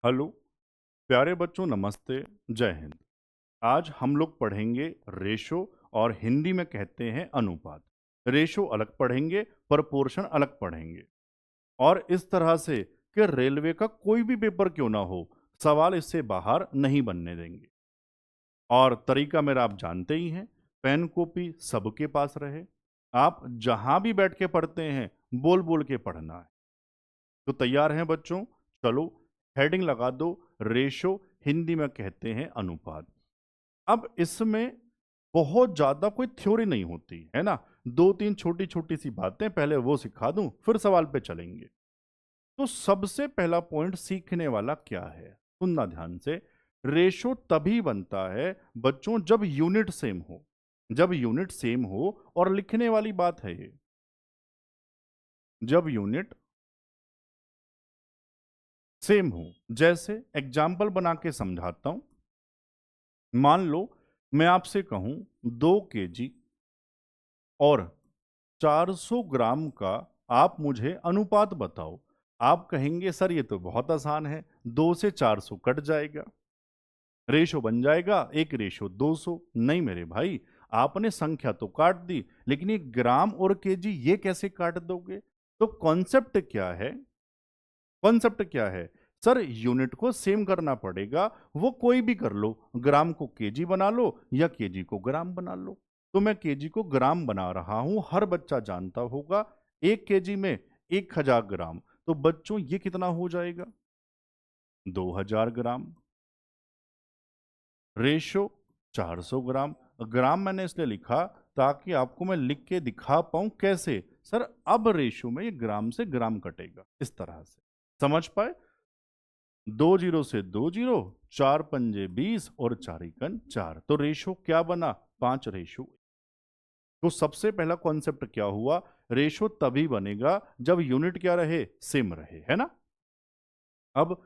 Hello प्यारे बच्चों, नमस्ते। जय हिंद। आज हम लोग पढ़ेंगे रेशो और हिंदी में कहते हैं अनुपात। रेशो अलग पढ़ेंगे, प्रपोर्शन अलग पढ़ेंगे। और इस तरह से कि रेलवे का कोई भी पेपर क्यों ना हो, सवाल इससे बाहर नहीं बनने देंगे। और तरीका मेरा आप जानते ही हैं, पेन कॉपी सबके पास रहे। आप जहां भी बैठ के पढ़ते हैं, बोल बोल के पढ़ना है। तो तैयार हैं बच्चों? चलो, हेडिंग लगा दो, रेशो, हिंदी में कहते हैं अनुपात। अब इसमें बहुत ज्यादा कोई थ्योरी नहीं होती है ना। दो तीन छोटी छोटी सी बातें पहले वो सिखा दूं, फिर सवाल पे चलेंगे। तो सबसे पहला पॉइंट सीखने वाला क्या है, सुनना ध्यान से। रेशो तभी बनता है बच्चों जब यूनिट सेम हो। जब यूनिट सेम हो, और लिखने वाली बात है ये, जब यूनिट सेम हो। जैसे एग्जाम्पल बना के समझाता हूं। मान लो मैं आपसे कहूं 2 kg और 400 ग्राम का आप मुझे अनुपात बताओ। आप कहेंगे सर ये तो बहुत आसान है, 2 से 400 कट जाएगा, रेशो बन जाएगा 1:200। नहीं मेरे भाई, आपने संख्या तो काट दी, लेकिन ये ग्राम और केजी ये कैसे काट दोगे? तो कॉन्सेप्ट क्या है? कॉन्सेप्ट क्या है? सर यूनिट को सेम करना पड़ेगा। वो कोई भी कर लो, ग्राम को केजी बना लो या केजी को ग्राम बना लो। तो मैं केजी को ग्राम बना रहा हूं, हर बच्चा जानता होगा 1 kg में 1000 ग्राम। तो बच्चों ये कितना हो जाएगा? 2000 ग्राम। रेशो 400 ग्राम। ग्राम मैंने इसलिए लिखा ताकि आपको मैं लिख के दिखा पाऊं कैसे। सर अब रेशो में ये ग्राम से ग्राम कटेगा, इस तरह से समझ पाए। 2 जीरो से 2 जीरो, 4 पंजे 20 और 4 एकन 4। तो रेशो क्या बना? 5:1। तो सबसे पहला कॉन्सेप्ट क्या हुआ? रेशो तभी बनेगा जब यूनिट क्या रहे? सेम रहे, है ना। अब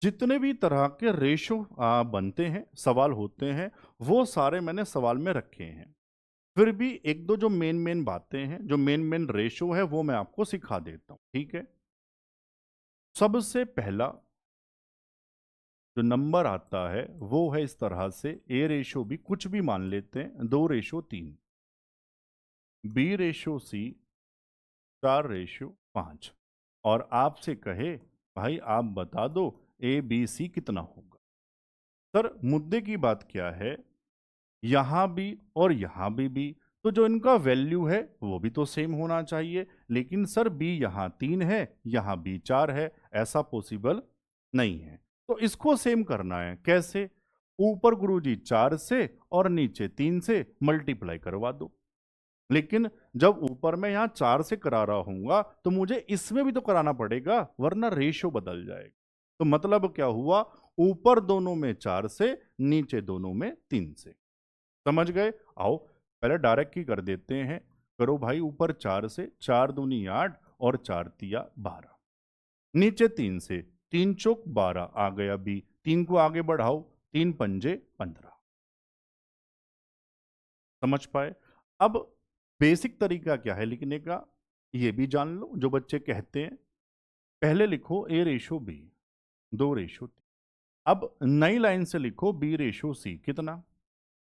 जितने भी तरह के रेशो बनते हैं, सवाल होते हैं, वो सारे मैंने सवाल में रखे हैं। फिर भी एक दो जो मेन मेन बातें हैं, जो मेन मेन रेशो है, वो मैं आपको सिखा देता हूं, ठीक है। सबसे पहला जो नंबर आता है वो है इस तरह से, A/B भी कुछ भी मान लेते हैं, 2:3, B/C 4:5। और आपसे कहे भाई आप बता दो ABC कितना होगा। सर मुद्दे की बात क्या है, यहां भी और यहां भी, तो जो इनका वैल्यू है वो भी तो सेम होना चाहिए। लेकिन सर B यहां 3 है, यहां B 4 है, ऐसा पॉसिबल नहीं है। तो इसको सेम करना है कैसे? ऊपर गुरुजी 4 से और नीचे 3 से मल्टीप्लाई करवा दो। लेकिन जब ऊपर में यहां 4 से करा रहा हूंगा, तो मुझे इसमें भी तो कराना पड़ेगा, वरना रेशो बदल जाएगा। तो मतलब क्या हुआ? ऊपर दोनों में 4 से, नीचे दोनों में 3 से। समझ गए? आओ पहले डायरेक्ट ही कर देते हैं। करो भाई, ऊपर 4 से, 4 दूनी 8 और 4 तिया 12, नीचे 3 से, 3 चौक 12 आ गया बी। 3 को आगे बढ़ाओ, 3 पंजे 15। समझ पाए? अब बेसिक तरीका क्या है लिखने का, ये भी जान लो। जो बच्चे कहते हैं पहले लिखो A/B 2:3, अब नई लाइन से लिखो B/C कितना?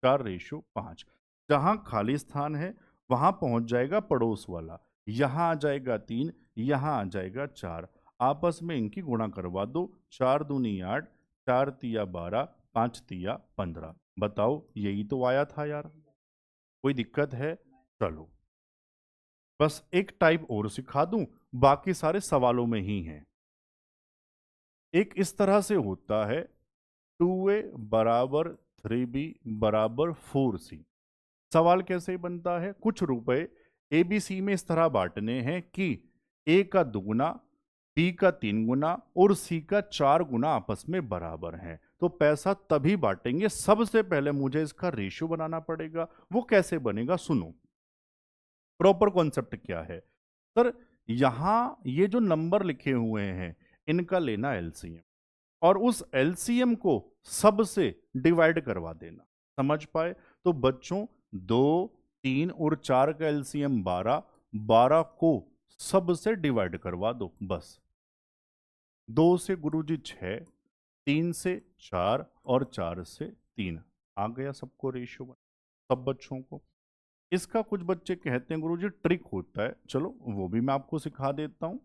4:5। जहां खाली स्थान है वहां पहुंच जाएगा पड़ोस वाला। यहां आ जाएगा 3, यहां आ जाएगा 4। आपस में इनकी गुणा करवा दो, 4 दूनी 8, 4 तिया 12, 5 तिया 15। बताओ यही तो आया था यार, कोई दिक्कत है? चलो, बस एक टाइप और सिखा दूं, बाकी सारे सवालों में ही हैं। एक इस तरह से होता है, 2A बराबर 3B बराबर 4C। सवाल कैसे बनता है? कुछ रुपए ABC में इस तरह बांटने हैं कि A का दुगुना, B का 3 गुना और C का 4 गुना आपस में बराबर हैं। तो पैसा तभी बांटेंगे, सबसे पहले मुझे इसका रेशियो बनाना पड़ेगा। वो कैसे बनेगा सुनो। प्रॉपर कॉन्सेप्ट क्या है? सर यहां ये जो नंबर लिखे हुए हैं, इनका लेना एलसीएम, और उस एलसीएम को सबसे डिवाइड करवा देना। समझ पाए? तो बच्चों 2, 3 और 4 का एलसीएम 12, 12 को सबसे डिवाइड करवा दो बस। 2 से गुरुजी 6, 3 से 4 और 4 से 3 आ गया सबको रेशियो में, सब बच्चों को। इसका कुछ बच्चे कहते हैं गुरुजी ट्रिक होता है, चलो वो भी मैं आपको सिखा देता हूं।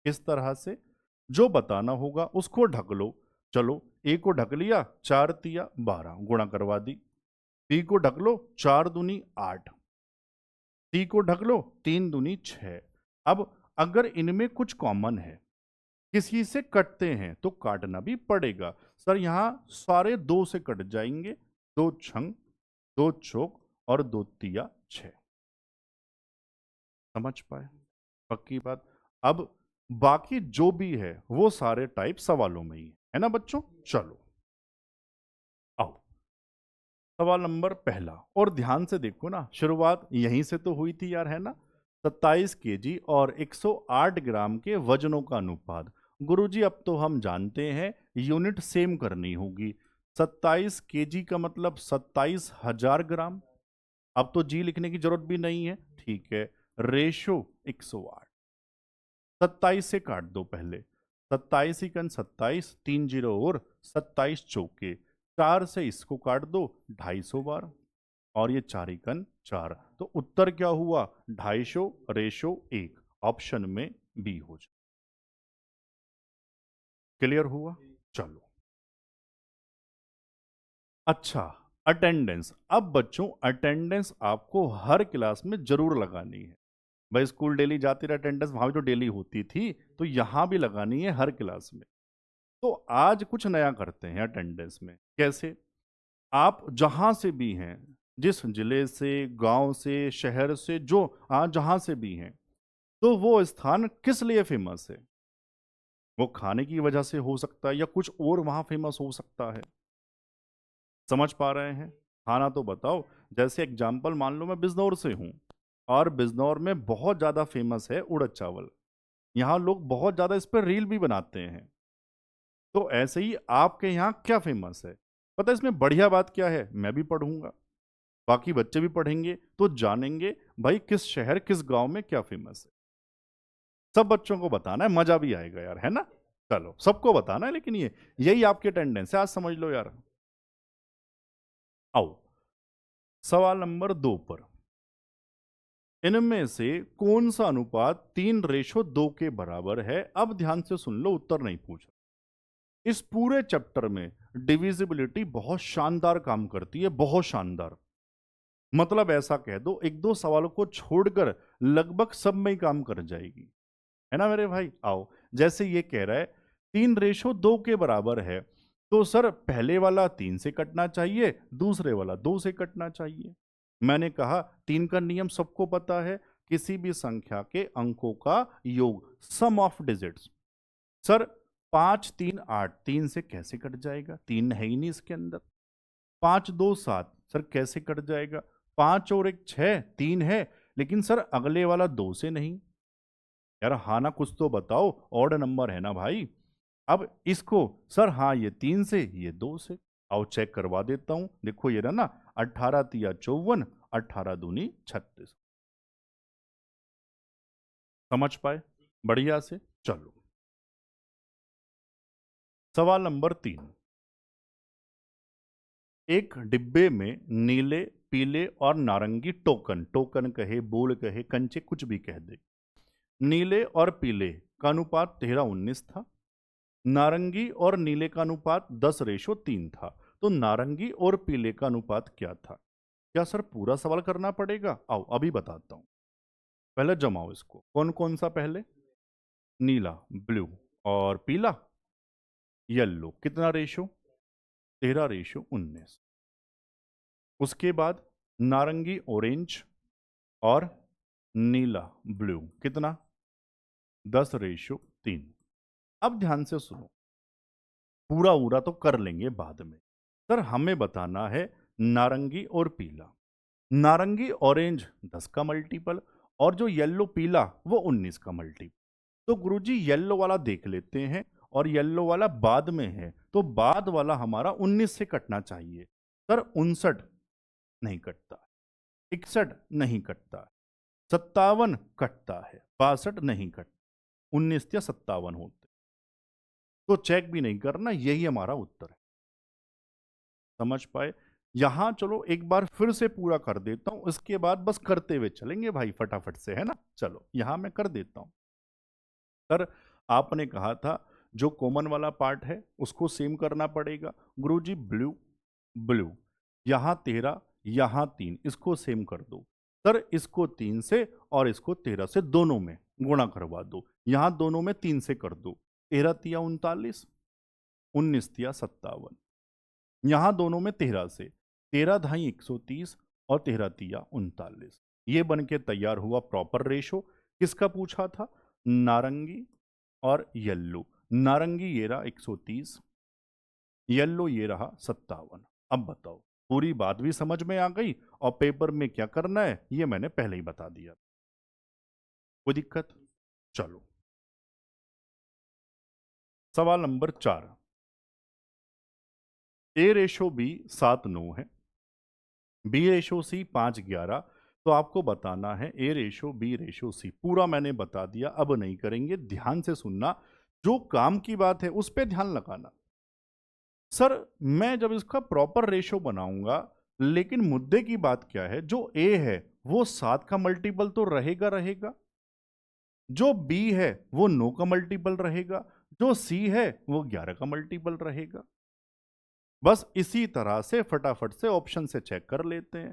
इस तरह से जो बताना होगा उसको ढक लो। चलो ए को ढक लिया, 4 तिया 12 गुणा करवा दी। बी को ढक लो, 4 दूनी 8। सी को ढक लो, 3 दूनी 6। अब अगर इनमें कुछ कॉमन है, किसी से कटते हैं तो काटना भी पड़ेगा। सर यहां सारे 2 से कट जाएंगे, 2 छंग 2 चौक और 2 तिया 6। समझ पाए? पक्की बात। अब बाकी जो भी है वो सारे टाइप सवालों में ही है ना बच्चों। चलो आओ, सवाल नंबर पहला, और ध्यान से देखो ना, शुरुआत यहीं से तो हुई थी यार, है ना। 27 केजी और 108 ग्राम के वजनों का अनुपात। गुरुजी अब तो हम जानते हैं यूनिट सेम करनी होगी। 27 केजी का मतलब 27,000 ग्राम। अब तो जी लिखने की जरूरत भी नहीं है, ठीक है। रेशो 108। 27 से काट दो पहले, 27 इकन 27, 3 जीरो और 27 चौके, 4 से इसको काट दो 250 बार, और ये 4 इकन 4। तो उत्तर क्या हुआ? 250 रेशो 1। ऑप्शन में बी हो जाए। क्लियर हुआ? चलो अच्छा, अटेंडेंस। अब बच्चों अटेंडेंस आपको हर क्लास में जरूर लगानी है। भाई स्कूल डेली जाती रहे, अटेंडेंस वहां भी तो डेली होती थी, तो यहां भी लगानी है हर क्लास में। तो आज कुछ नया करते हैं अटेंडेंस में। कैसे? आप जहां से भी हैं, जिस जिले से, गांव से, शहर से, जो आज जहां से भी हैं, तो वो स्थान किस लिए फेमस है? वो खाने की वजह से हो सकता है या कुछ और वहां फेमस हो सकता है। समझ पा रहे हैं? खाना तो बताओ। जैसे एग्जाम्पल मान लो मैं बिजनौर से हूँ, और बिजनौर में बहुत ज्यादा फेमस है उड़द चावल। यहाँ लोग बहुत ज्यादा इस पर रील भी बनाते हैं। तो ऐसे ही आपके यहाँ क्या फेमस है? पता है इसमें बढ़िया बात क्या है? मैं भी पढ़ूंगा, बाकी बच्चे भी पढ़ेंगे, तो जानेंगे भाई किस शहर किस गांव में क्या फेमस है। सब बच्चों को बताना है, मजा भी आएगा यार, है ना। चलो सबको बताना है, लेकिन ये यही आपकी अटेंडेंस है, आज समझ लो यार। आओ सवाल नंबर 2 पर। इनमें से कौन सा अनुपात 3:2 के बराबर है? अब ध्यान से सुन लो, उत्तर नहीं पूछा। इस पूरे चैप्टर में डिविजिबिलिटी बहुत शानदार काम करती है, बहुत शानदार। मतलब ऐसा कह दो, एक दो सवालों को छोड़कर लगभग सब में ही काम कर जाएगी, है ना मेरे भाई। आओ, जैसे ये कह रहा है 3:2 के बराबर है, तो सर पहले वाला 3 से कटना चाहिए, दूसरे वाला 2 से कटना चाहिए। मैंने कहा 3 का नियम सबको पता है, किसी भी संख्या के अंकों का योग, सम ऑफ डिजिट्स। सर 5 3 8, 3 से कैसे कट जाएगा? 3 है ही नहीं इसके अंदर। 5 2 7, सर कैसे कट जाएगा? 5 और 1 6, 3 है, लेकिन सर अगले वाला 2 से नहीं। यार हाँ ना, कुछ तो बताओ, ऑड नंबर है ना भाई। अब इसको सर हाँ ये 3 से, ये 2 से। आओ चेक करवा देता हूं, देखो ये रहा ना, 18 तिया 54, 18 दूनी 36। समझ पाए बढ़िया से? चलो सवाल नंबर 3। एक डिब्बे में नीले, पीले और नारंगी टोकन, टोकन कहे, बोल कहे, कंचे, कुछ भी कह दे, नीले और पीले का अनुपात 13:19 था। नारंगी और नीले का अनुपात 10:3 था। तो नारंगी और पीले का अनुपात क्या था? क्या सर पूरा सवाल करना पड़ेगा? आओ अभी बताता हूं। पहले जमाओ इसको, कौन कौन सा पहले? नीला, ब्लू, और पीला, येलो। कितना रेशो? 13:19। उसके बाद नारंगी ऑरेंज और नीला ब्लू, कितना? 10:3। अब ध्यान से सुनो, पूरा पूरा तो कर लेंगे बाद में। सर हमें बताना है नारंगी और पीला। नारंगी ऑरेंज 10 का मल्टीपल, और जो येलो पीला वो 19 का मल्टीपल। तो गुरुजी येलो वाला देख लेते हैं, और येलो वाला बाद में है, तो बाद वाला हमारा 19 से कटना चाहिए। सर 59 नहीं कटता, 61 नहीं कटता, 57 कटता है, 62 नहीं कटता, 19 या 57 होते। तो चेक भी नहीं करना, यही हमारा उत्तर है। समझ पाए? यहां चलो एक बार फिर से पूरा कर देता हूं, इसके बाद बस करते हुए चलेंगे भाई फटाफट से, है ना। चलो यहां मैं कर देता हूं। सर आपने कहा था जो कॉमन वाला पार्ट है उसको सेम करना पड़ेगा। गुरुजी ब्लू, ब्लू, यहां 13, यहां 3, इसको सेम कर दो। सर इसको 3 से और इसको 13 से दोनों में गुणा करवा दो। यहां दोनों में 3 से कर दो। 13 तिया 39, 19 तिया 57, यहां दोनों में 13 से, 13 ढाई 130 और 13 तिया 39। ये बन के तैयार हुआ प्रॉपर रेशो। किसका पूछा था? नारंगी और येल्लो। नारंगी ये रहा 130, येल्लो ये रहा 57। अब बताओ, पूरी बात भी समझ में आ गई और पेपर में क्या करना है ये मैंने पहले ही बता दिया। कोई दिक्कत? चलो सवाल नंबर 4। ए रेशो बी 7:9 है, बी रेशो सी 5:11। तो आपको बताना है ए रेशो बी रेशो सी। पूरा मैंने बता दिया, अब नहीं करेंगे, ध्यान से सुनना। जो काम की बात है उस पर ध्यान लगाना। सर मैं जब इसका प्रॉपर रेशो बनाऊंगा, लेकिन मुद्दे की बात क्या है, जो ए है वो 7 का मल्टीपल तो रहेगा रहेगा, जो बी है वो 9 का मल्टीपल रहेगा, जो सी है वो 11 का मल्टीपल रहेगा। बस इसी तरह से फटाफट से ऑप्शन से चेक कर लेते हैं।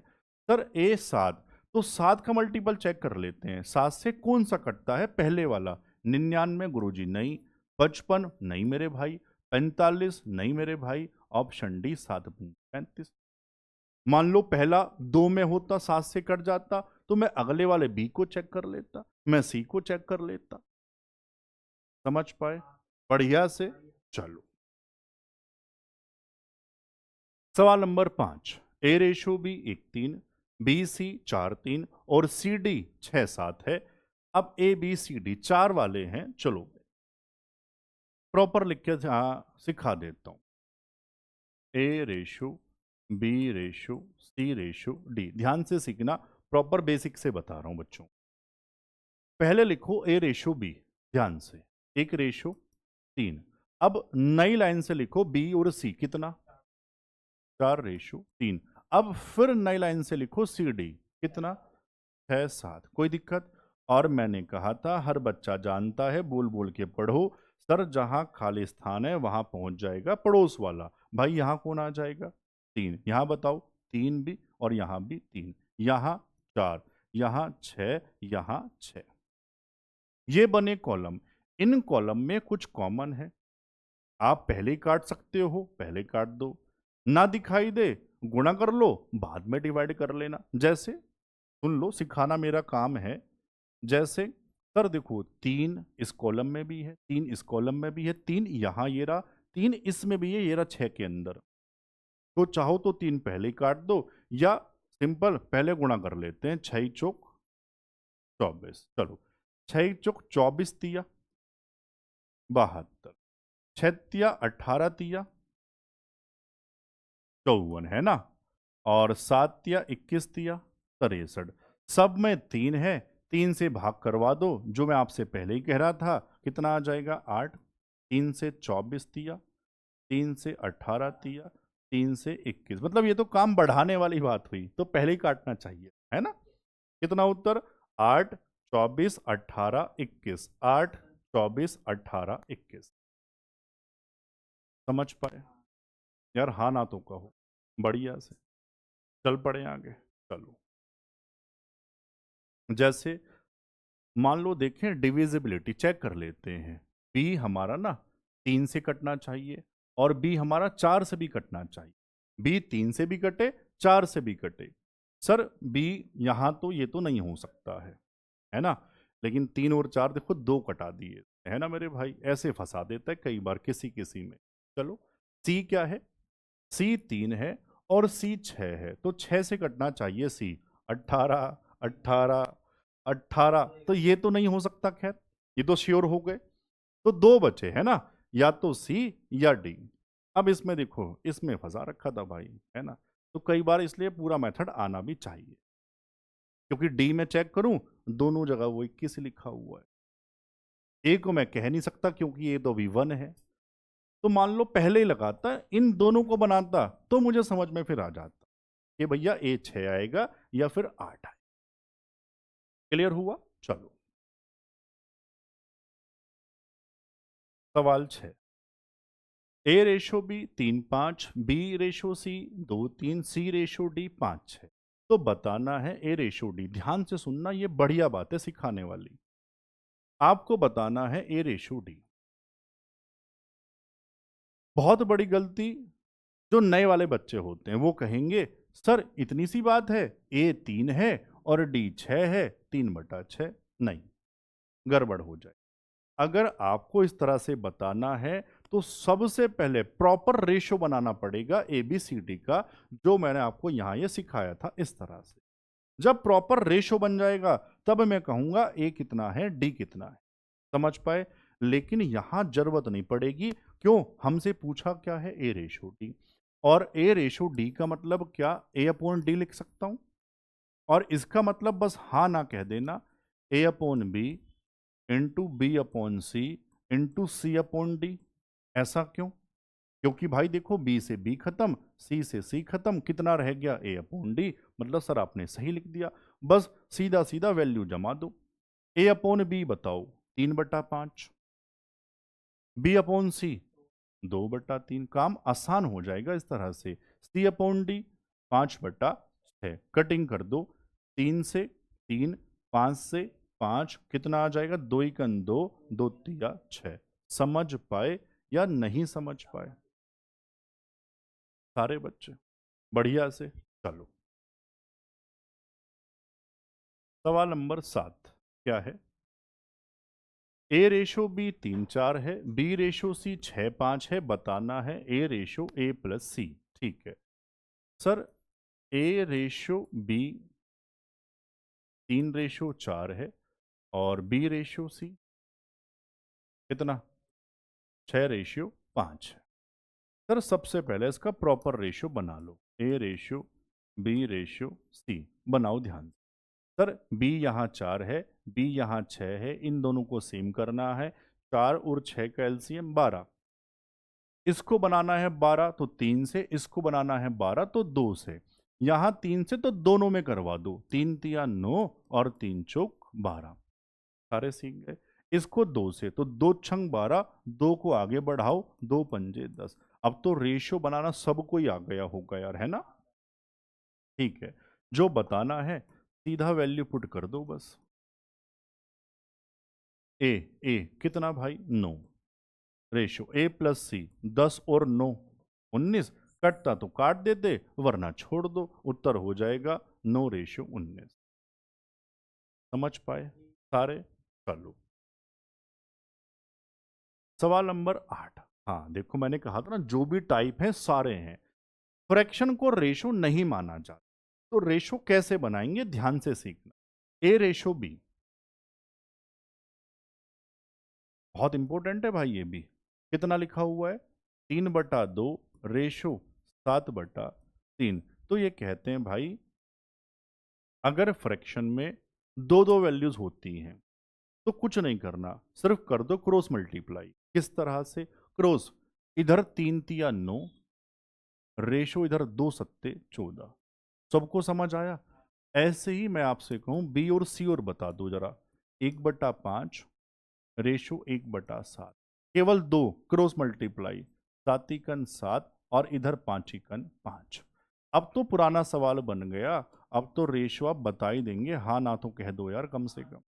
सर ए 7, तो 7 का मल्टीपल चेक कर लेते हैं। 7 से कौन सा कटता है? पहले वाला। 99 गुरुजी नहीं, 55 नहीं मेरे भाई, 45 नहीं मेरे भाई, ऑप्शन डी 7 35। मान लो पहला 2 में होता, 7 से कट जाता, तो मैं अगले वाले बी को चेक कर लेता, मैं सी को चेक कर लेता। समझ पाए? बढ़िया से। चलो सवाल नंबर 5। ए रेशो बी 1:3, बी सी 4:3 और सी डी 6:7 है। अब ए बी सी डी 4 वाले हैं। चलो प्रॉपर लिख के सिखा देता हूं। ए रेशो बी रेशो सी रेशो डी, ध्यान से सीखना, प्रॉपर बेसिक से बता रहा हूं बच्चों। पहले लिखो ए रेशो बी, ध्यान से, 1:3। अब नई लाइन से लिखो बी और सी कितना, 4:3। अब फिर नई लाइन से लिखो सी डी कितना, 6:7। कोई दिक्कत? और मैंने कहा था हर बच्चा जानता है, बोल बोल के पढ़ो। सर जहां खाली स्थान है वहां पहुंच जाएगा पड़ोस वाला। भाई यहां कौन आ जाएगा? 3। यहां बताओ, 3 भी और यहां भी 3, यहां 4, यहां 6, यहां 6। ये बने कॉलम। इन कॉलम में कुछ कॉमन है, आप पहले ही काट सकते हो, पहले काट दो। ना दिखाई दे, गुणा कर लो, बाद में डिवाइड कर लेना। जैसे सुन लो, सिखाना मेरा काम है। जैसे सर देखो, 3 इस कॉलम में भी है, 3 इस कॉलम में भी है, 3 यहां ये रहा, 3 इसमें भी है, ये रहा 6 के अंदर। तो चाहो तो 3 पहले ही काट दो, या सिंपल पहले गुणा कर लेते हैं। 6 चौक 24। चलो 6 चौक 24 तिया 72, 6 तिया 18 तिया 54, है ना। और 7 तिया 21 तिया 63। सब में 3 है, 3 से भाग करवा दो, जो मैं आपसे पहले ही कह रहा था। कितना आ जाएगा? 8। 3 से 24 तिया, 3 से 18 तिया, 3 से 21। मतलब ये तो काम बढ़ाने वाली बात हुई, तो पहले ही काटना चाहिए, है ना। कितना उत्तर? 8, 24, 18, 21। 8, 24, 18, 21। समझ पाए यार? हाँ ना तो कहो, बढ़िया से। चल पड़े आगे। चलो जैसे मान लो, देखें डिविजिबिलिटी चेक कर लेते हैं। बी हमारा ना 3 से कटना चाहिए, और बी हमारा 4 से भी कटना चाहिए। बी 3 से भी कटे, 4 से भी कटे। सर बी यहां तो ये तो नहीं हो सकता है ना। लेकिन 3 और 4 देखो, 2 कटा दिए, है ना मेरे भाई। ऐसे फंसा देता है कई बार किसी किसी में। चलो सी क्या है? सी 3 है और सी 6 है, तो 6 से कटना चाहिए सी। 18, 18, 18, तो ये तो नहीं हो सकता। खैर ये तो श्योर हो गए। तो 2 बचे, है ना, या तो सी या डी। अब इसमें देखो, इसमें फंसा रखा था भाई, है ना। तो कई बार इसलिए पूरा मेथड आना भी चाहिए, क्योंकि डी में चेक करूं, दोनों जगह वो 21 लिखा हुआ है। ए को मैं कह नहीं सकता क्योंकि ये तो V1 है, तो मान लो पहले ही लगाता, इन दोनों को बनाता, तो मुझे समझ में फिर आ जाता कि भैया ए 6 आएगा या फिर 8 आएगा। क्लियर हुआ? चलो सवाल 6। ए रेशो बी 3:5, बी रेशो सी 2:3, सी रेशो डी 5:6। तो बताना है ए रेशो डी। ध्यान से सुनना, ये बढ़िया बात है सिखाने वाली। आपको बताना है ए रेशो डी। बहुत बड़ी गलती जो नए वाले बच्चे होते हैं वो कहेंगे, सर इतनी सी बात है, ए 3 है और डी 6 है, 3/6। नहीं, गड़बड़ हो जाए। अगर आपको इस तरह से बताना है तो सबसे पहले प्रॉपर रेशो बनाना पड़ेगा ए बी सी डी का, जो मैंने आपको यहां ये सिखाया था इस तरह से। जब प्रॉपर रेशो बन जाएगा तब मैं कहूंगा ए कितना है, डी कितना है। समझ पाए? लेकिन यहां जरूरत नहीं पड़ेगी। क्यों? हमसे पूछा क्या है, ए रेशो डी। और ए रेशो डी का मतलब क्या, ए अपॉन डी लिख सकता हूं। और इसका मतलब बस हाँ ना कह देना, A upon B into B upon C into C upon D. ऐसा क्यों? क्योंकि भाई देखो, बी से बी खत्म, सी से सी खत्म, कितना रह गया, ए अपॉन डी। मतलब सर आपने सही लिख दिया, बस सीधा सीधा वैल्यू जमा दो। ए अपॉन बी बताओ, 3/5। बी अपॉन सी 2/3। काम आसान हो जाएगा इस तरह से। सी अपॉन डी 5/6। कटिंग कर दो, 3 से 3, 5 से 5, कितना आ जाएगा, 2 × 2, 2×3 = 6। समझ पाए या नहीं समझ पाए सारे बच्चे? बढ़िया से। चलो सवाल नंबर 7 क्या है। ए रेशो बी 3:4 है, बी रेशो सी 6:5 है। बताना है ए रेशो ए प्लस सी। ठीक है सर, ए रेशो बी 3:4 है और बी रेशो सी कितना, 6:5 है। सर सबसे पहले इसका प्रॉपर रेशो बना लो, ए रेशो बी रेशो सी बनाओ ध्यान से। सर बी यहाँ 4 है, बी यहाँ 6 है, इन दोनों को सेम करना है। 4 और 6 का एलसीएम 12। इसको बनाना है 12 तो 3 से, इसको बनाना है 12 तो 2 से। यहां 3 से तो दोनों में करवा दो, 3 तिया 9 और 3 चौक 12। सारे सीख गए। इसको 2 से तो 2 छंग 12, 2 को आगे बढ़ाओ, 2 पंजे 10। अब तो रेशियो बनाना सबको ही आ गया होगा यार, है ना? ठीक है, जो बताना है सीधा वैल्यू पुट कर दो बस। ए ए कितना भाई, 9। रेशो ए प्लस सी 10 और 9 19। कटता तो काट देते वरना छोड़ दो, उत्तर हो जाएगा 9:19। समझ पाए सारे? चलो सवाल नंबर 8। हाँ देखो, मैंने कहा था ना जो भी टाइप है सारे हैं। फ्रैक्शन को रेशो नहीं माना जाता, तो रेशो कैसे बनाएंगे ध्यान से सीखना। ए रेशो बी बहुत इंपॉर्टेंट है भाई, ये भी कितना लिखा हुआ है, 3/2 रेशो 7/3। तो ये कहते हैं भाई, अगर फ्रैक्शन में दो दो वैल्यूज होती हैं तो कुछ नहीं करना, सिर्फ कर दो क्रॉस मल्टीप्लाई। किस तरह से क्रॉस, इधर 3 तिया 9 रेशो इधर 2 सत्ते 14। सबको समझ आया? ऐसे ही मैं आपसे कहूं बी और सी और बता दो जरा, 1/5 रेशो 1/7। केवल दो क्रॉस मल्टीप्लाई, 7×7 और इधर 5×5। अब तो पुराना सवाल बन गया, अब तो रेशो आप बता ही देंगे, हाँ ना तो कह दो यार कम से कम।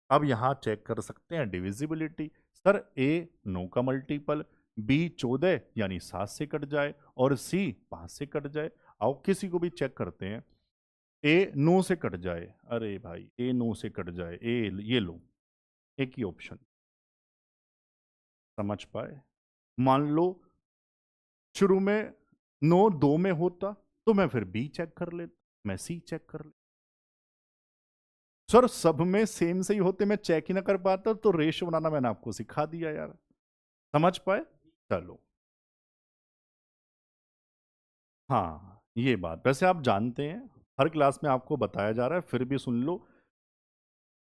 अब यहां चेक कर सकते हैं डिविजिबिलिटी। सर ए 9 का मल्टीपल, बी 14 यानी 7 से कट जाए और सी 5 से कट जाए। आओ किसी को भी चेक करते हैं, ए 9 से कट जाए, अरे भाई ए 9 से कट जाए, ए ये लो, एक ही ऑप्शन। समझ पाए? मान लो शुरू में 9 2 में होता तो मैं फिर बी चेक कर लेता, मैं सी चेक कर लेता। सर सब में सेम से ही होते, मैं चेक ही ना कर पाता, तो रेशो बनाना मैंने आपको सिखा दिया यार। समझ पाए? चलो हाँ ये बात वैसे आप जानते हैं, हर क्लास में आपको बताया जा रहा है, फिर भी सुन लो।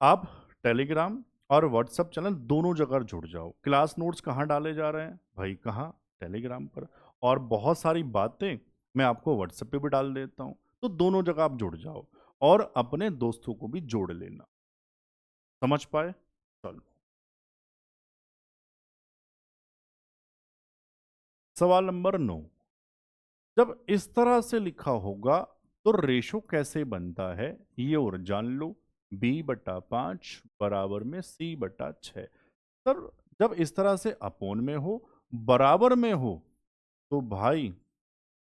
आप टेलीग्राम और व्हाट्सएप चैनल दोनों जगह जुड़ जाओ। क्लास नोट्स कहाँ डाले जा रहे हैं भाई? कहाँ? टेलीग्राम पर। और बहुत सारी बातें मैं आपको व्हाट्सएप पे भी डाल देता हूँ, तो दोनों जगह आप जुड़ जाओ और अपने दोस्तों को भी जोड़ लेना। समझ पाए? चलो, सवाल नंबर 9। जब इस तरह से लिखा होगा तो रेशो कैसे बनता है ये और जान लो। b/5 बराबर में c/6। सर, जब इस तरह से अपोन में हो, बराबर में हो, तो भाई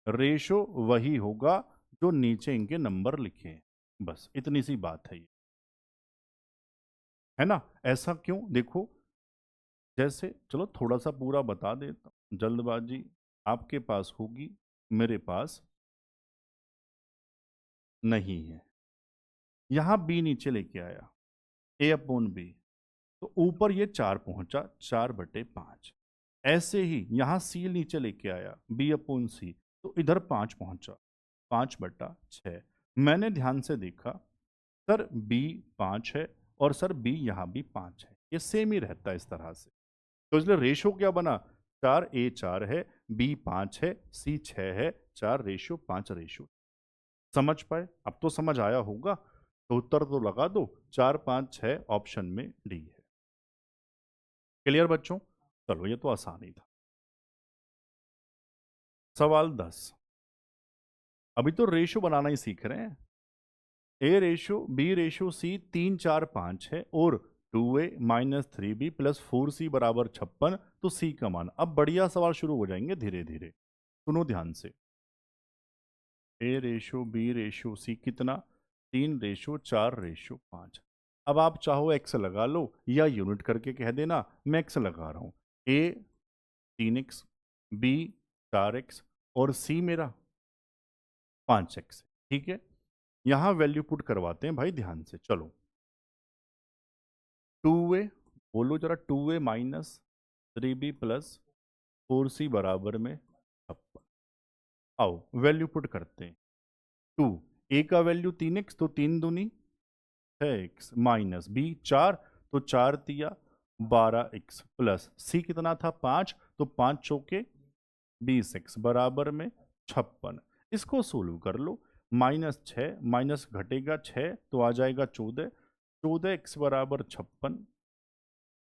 रेशो वही होगा जो नीचे इनके नंबर लिखे हैं। बस इतनी सी बात है ये, है ना? ऐसा क्यों? देखो, जैसे चलो थोड़ा सा पूरा बता देता हूं, जल्दबाजी आपके पास होगी, मेरे पास नहीं है। यहां बी नीचे लेके आया, a/b, तो ऊपर ये 4 पहुंचा, 4/5। ऐसे ही यहां सी नीचे लेके आया, b/c, तो इधर 5 पहुंचा, 5/6। मैंने ध्यान से देखा, सर बी 5 है और सर बी यहाँ भी 5 है, ये सेम ही रहता है इस तरह से। तो इसलिए रेशो क्या बना? 4a 4 है, बी 5 है, सी 6 है, 4:5 समझ पाए? अब तो समझ आया होगा, तो उत्तर तो लगा दो, 4 5 6 ऑप्शन में डी है। क्लियर बच्चों? चलो, ये तो आसान ही था। सवाल 10। अभी तो रेशो बनाना ही सीख रहे हैं। a/b/c 3 4 5 है और 2a-3b प्लस 4c बराबर 56, तो c का मान। अब बढ़िया सवाल शुरू हो जाएंगे धीरे धीरे, सुनो ध्यान से। a/b/c कितना? 3:4:5। अब आप चाहो x लगा लो या यूनिट करके कह देना, मैं x लगा रहा हूं। a 3x, b 4x और c मेरा 5x। ठीक है, यहां वैल्यू पुट करवाते हैं भाई ध्यान से। चलो, 2a, बोलो जरा, 2a-3b प्लस 4c बराबर में 56। आओ वैल्यू पुट करते हैं। 2, a का वैल्यू 3x, तो 3 दूनी 6x, माइनस b 4, तो 4 तिया 12x, प्लस c कितना था 5, तो 5 चौके 20x बराबर में 56। इसको सोल्व कर लो। -6 माइनस घटेगा 6, तो आ जाएगा 14। 14x बराबर 56,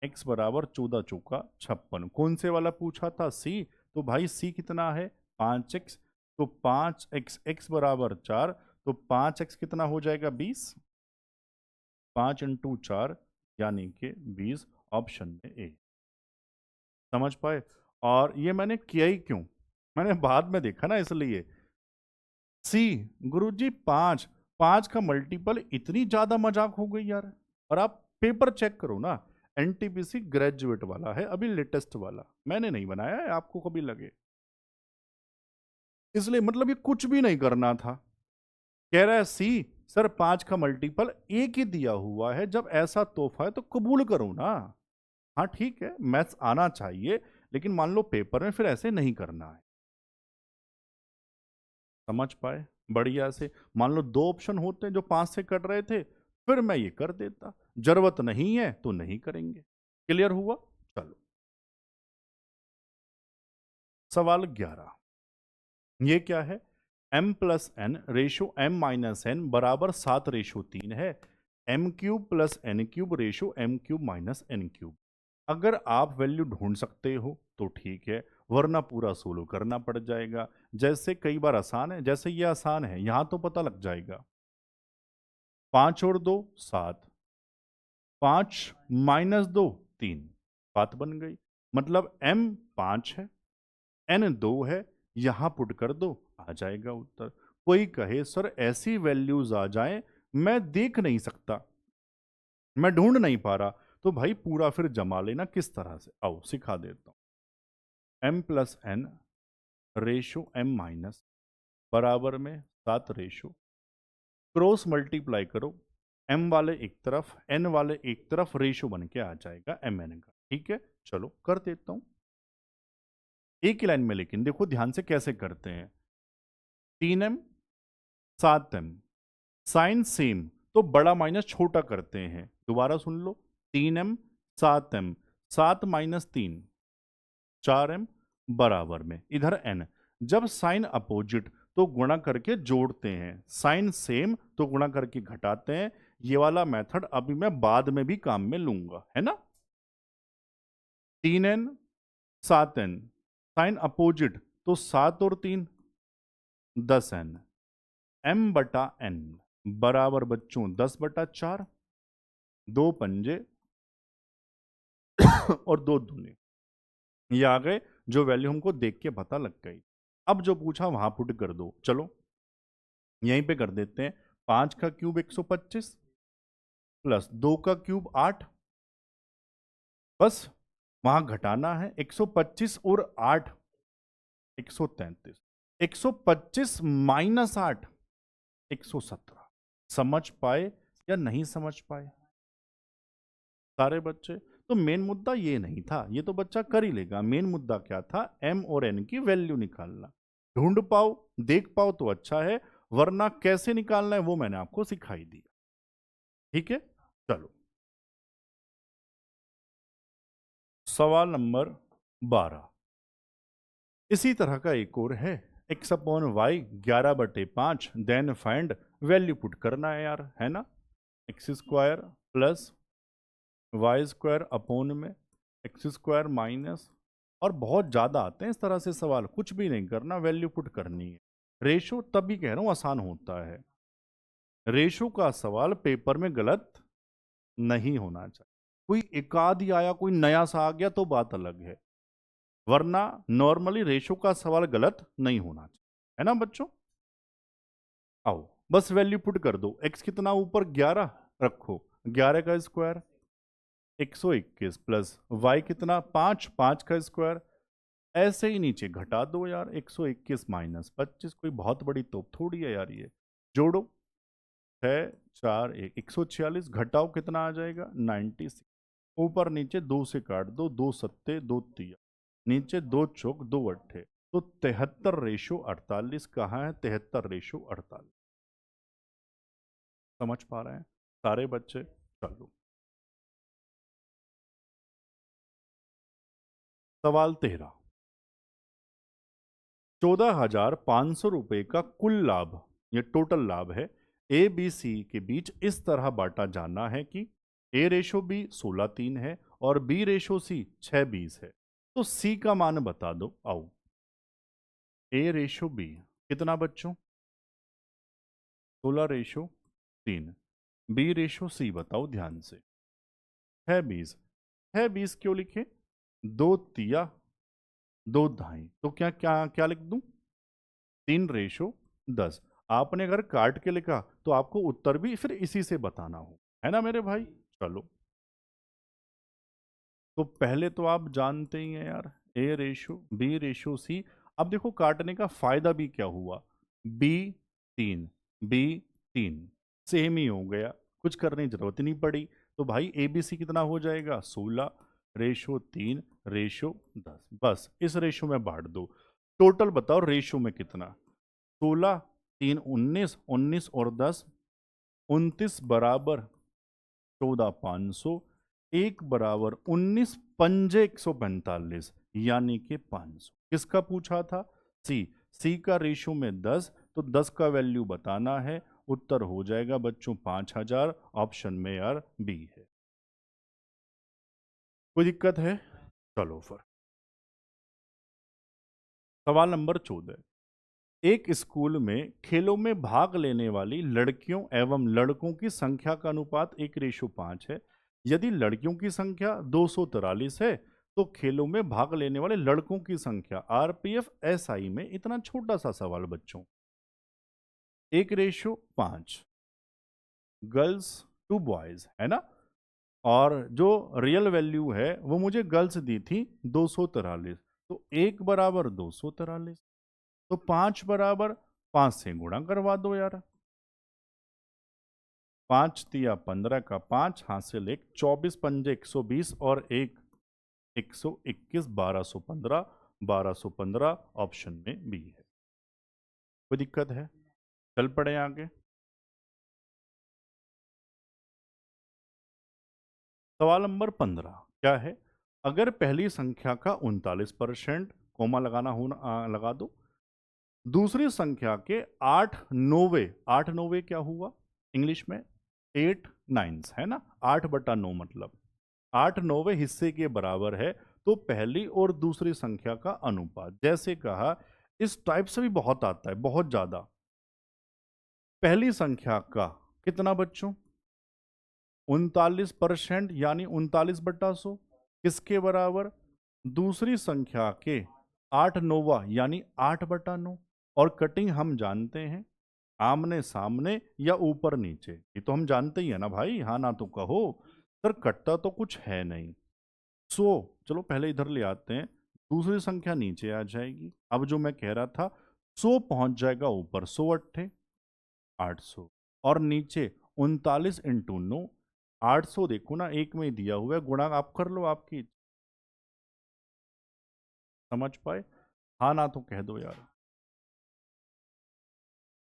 x बराबर 14 चौका 56। कौन से वाला पूछा था? c। तो भाई c कितना है? 5x, तो 5x, x बराबर 4, तो 5x कितना हो जाएगा? 20। 5 × 4 यानी कि 20, ऑप्शन में ए। समझ पाए? और ये मैंने किया ही क्यों? मैंने बाद में देखा ना, इसलिए। सी, गुरुजी 5, 5 का मल्टीपल, इतनी ज्यादा मजाक हो गई यार। और आप पेपर चेक करो ना, एनटीपीसी ग्रेजुएट वाला है, अभी लेटेस्ट वाला, मैंने नहीं बनाया है, आपको कभी लगे। इसलिए मतलब ये कुछ भी नहीं करना था। कह रहा है सी, सर 5 का मल्टीपल एक ही दिया हुआ है, जब ऐसा तोहफा है तो कबूल करो ना। हाँ ठीक है, मैथ्स आना चाहिए, लेकिन मान लो पेपर में फिर ऐसे नहीं करना है। समझ पाए? बढ़िया से। मान लो 2 ऑप्शन होते हैं जो 5 से कट रहे थे, फिर मैं ये कर देता। जरूरत नहीं है तो नहीं करेंगे। क्लियर हुआ? चलो, सवाल 11। ये क्या है? m plus n ratio m minus n बराबर 7:3 है। m³ plus n³ ratio m³ minus n³। अगर आप वैल्यू ढूंढ सकते हो तो ठीक है, वरना पूरा सोल्व करना पड़ जाएगा। जैसे कई बार आसान है, जैसे ये आसान है, यहां तो पता लग जाएगा। 5 और 2 7, 5 माइनस 2 3, बात बन गई। मतलब m 5 है, n 2 है, यहां पुट कर दो, आ जाएगा उत्तर। कोई कहे सर ऐसी वैल्यूज आ जाएं, मैं देख नहीं सकता, मैं ढूंढ नहीं पा रहा, तो भाई पूरा फिर जमा लेना किस तरह से, आओ सिखा देता हूं। m plus n ratio m minus बराबर में 7 रेशो, क्रॉस मल्टीप्लाई करो, m वाले एक तरफ n वाले एक तरफ, रेशो बन के आ जाएगा mn का। ठीक है, चलो कर देता हूं एक ही लाइन में, लेकिन देखो ध्यान से कैसे करते हैं। 3m 7m, साइन सेम, तो बड़ा माइनस छोटा करते हैं। दोबारा सुन लो, 3m 7m, 7 माइनस 3 4m बराबर में इधर n। जब साइन अपोजिट तो गुणा करके जोड़ते हैं, साइन सेम तो गुणा करके घटाते हैं। ये वाला मेथड अभी मैं बाद में भी काम में लूंगा, है ना। 3n 7n, साइन अपोजिट तो 7 और 3 10n, m बटा n बराबर बच्चों 10/4, 2 पंजे और 2 दूने, ये आ गए जो वैल्यू हमको देख के पता लग गई। अब जो पूछा वहां पुट कर दो, चलो यहीं पे कर देते हैं। 5 का क्यूब 125 प्लस 2 का क्यूब 8, बस वहां घटाना है। 125 और 8 133, 125 माइनस 8 117। समझ पाए या नहीं समझ पाए सारे बच्चे? तो मेन मुद्दा ये नहीं था, ये तो बच्चा कर ही लेगा। मेन मुद्दा क्या था, m और n की वैल्यू निकालना। ढूंढ पाओ देख पाओ तो अच्छा है, वरना कैसे निकालना है वो मैंने आपको सिखाई दिया। ठीक है, चलो सवाल नंबर 12 इसी तरह का एक और है। x upon y 11/5, then find value put करना है यार, है ना। X square plus y square upon में एक्स स्क्वायर माइनस, और बहुत ज़्यादा आते हैं इस तरह से सवाल। कुछ भी नहीं करना, वैल्यू पुट करनी है। रेशो तभी कह रहा हूँ आसान होता है। रेशो का सवाल पेपर में गलत नहीं होना चाहिए। कोई एकाध ही आया, कोई नया सा आ गया तो बात अलग है, वरना नॉर्मली रेशो का सवाल गलत नहीं होना चाहिए, है ना बच्चों। आओ बस वैल्यू पुट कर दो। x कितना ऊपर 11 रखो, 11 का स्क्वायर 121 प्लस y कितना 5, 5 का स्क्वायर। ऐसे ही नीचे घटा दो यार, 121 माइनस 25, कोई बहुत बड़ी तोप थोड़ी है यार ये। जोड़ो 6 4 1 146, घटाओ कितना आ जाएगा 96। ऊपर नीचे 2 से काट दो, 2 सत्ते 2 तिया, नीचे 2 चौक 2 अट्ठे, तो 73/48 कहाँ है, 73/48। समझ पा रहे हैं सारे बच्चे? चलो सवाल 13, 14,500 रुपए का कुल लाभ, ये टोटल लाभ है, ए बी सी के बीच इस तरह बांटा जाना है कि ए रेशो बी 16:3 है और बी रेशो सी 6:20 है। तो सी का मान बता दो। आओ, ए रेशो बी कितना बच्चों, 16:3, बी रेशो सी बताओ ध्यान से, 6:20। 6:20 क्यों लिखे, 2 तिया 2 धाई, तो क्या क्या क्या लिख दूं, 3:10। आपने अगर काट के लिखा तो आपको उत्तर भी फिर इसी से बताना हो, है ना मेरे भाई। चलो तो पहले तो आप जानते ही हैं यार, ए रेशो बी रेशो सी। अब देखो काटने का फायदा भी क्या हुआ, बी 3 बी 3 सेम ही हो गया, कुछ करने की जरूरत नहीं पड़ी। तो भाई ए बी सी कितना हो जाएगा, 16:3:10। बस इस रेशो में बांट दो। टोटल बताओ रेशो में कितना, 16 3 19, 19 और 10 29 बराबर 14,500, 1 बराबर 19 पंजे 145, यानी कि 500। किसका पूछा था, सी। सी का रेशो में 10, तो 10 का वैल्यू बताना है। उत्तर हो जाएगा बच्चों 5,000, ऑप्शन में यार बी है। कोई दिक्कत है? चलो फिर सवाल नंबर 14, एक स्कूल में खेलों में भाग लेने वाली लड़कियों एवं लड़कों की संख्या का अनुपात 1:5 है। यदि लड़कियों की संख्या 243 है तो खेलों में भाग लेने वाले लड़कों की संख्या, आरपीएफ एसआई में। इतना छोटा सा सवाल बच्चों, 1:5, गर्ल्स टू बॉयज, है ना। और जो रियल वैल्यू है वो मुझे गर्ल्स दी थी 243, तो 1 = 243, तो 5 = 5 से गुणा करवा दो यार। 5 तिया 15 का 5, हासिल 1, 24 पंजे 120 और 1 121, 1215, 1215 ऑप्शन में बी है। कोई दिक्कत है? चल पड़े आगे। सवाल नंबर 15 क्या है? अगर पहली संख्या का 39% कोमा लगा दो। दूसरी संख्या के 8 9 क्या हुआ इंग्लिश में? 8 9 है ना, 8/9 मतलब 8 9 हिस्से के बराबर है। तो पहली और दूसरी संख्या का अनुपात, जैसे कहा इस टाइप से भी बहुत आता है, बहुत ज्यादा। पहली संख्या का कितना बच्चों? 39% यानी 39/100 किसके बराबर? दूसरी संख्या के 8 9 यानी 8/9। और कटिंग हम जानते हैं, आमने सामने या ऊपर नीचे, ये तो हम जानते ही है ना भाई, हाँ ना तो कहो। सर कटता तो कुछ है नहीं। चलो पहले इधर ले आते हैं, दूसरी संख्या नीचे आ जाएगी। अब जो मैं कह रहा था 100 पहुंच जाएगा ऊपर, 100 × 800 और नीचे 39 × 9। 800 देखो ना एक में ही दिया हुआ है, गुणा आप कर लो, आपकी समझ पाए? हाँ ना तो कह दो यार।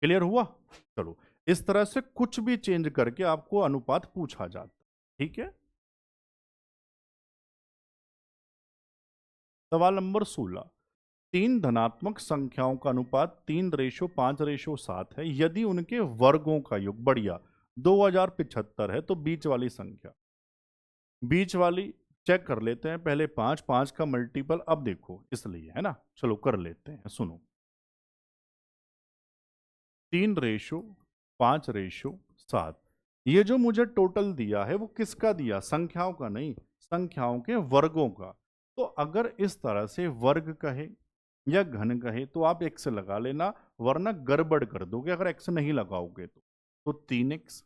क्लियर हुआ? चलो, इस तरह से कुछ भी चेंज करके आपको अनुपात पूछा जाता, ठीक है। सवाल नंबर 16, तीन धनात्मक संख्याओं का अनुपात 3:5:7 है। यदि उनके वर्गों का योग, बढ़िया, 2075 है तो बीच वाली संख्या, बीच वाली चेक कर लेते हैं पहले। 5 5 का मल्टीपल, अब देखो इसलिए है ना, चलो कर लेते हैं। सुनो, 3:5:7, ये जो मुझे टोटल दिया है वो किसका दिया? संख्याओं का नहीं, संख्याओं के वर्गों का। तो अगर इस तरह से वर्ग कहे या घन कहे तो आप एक्स लगा लेना, वरना गड़बड़ कर दोगे अगर एक्स नहीं लगाओगे तो 3x,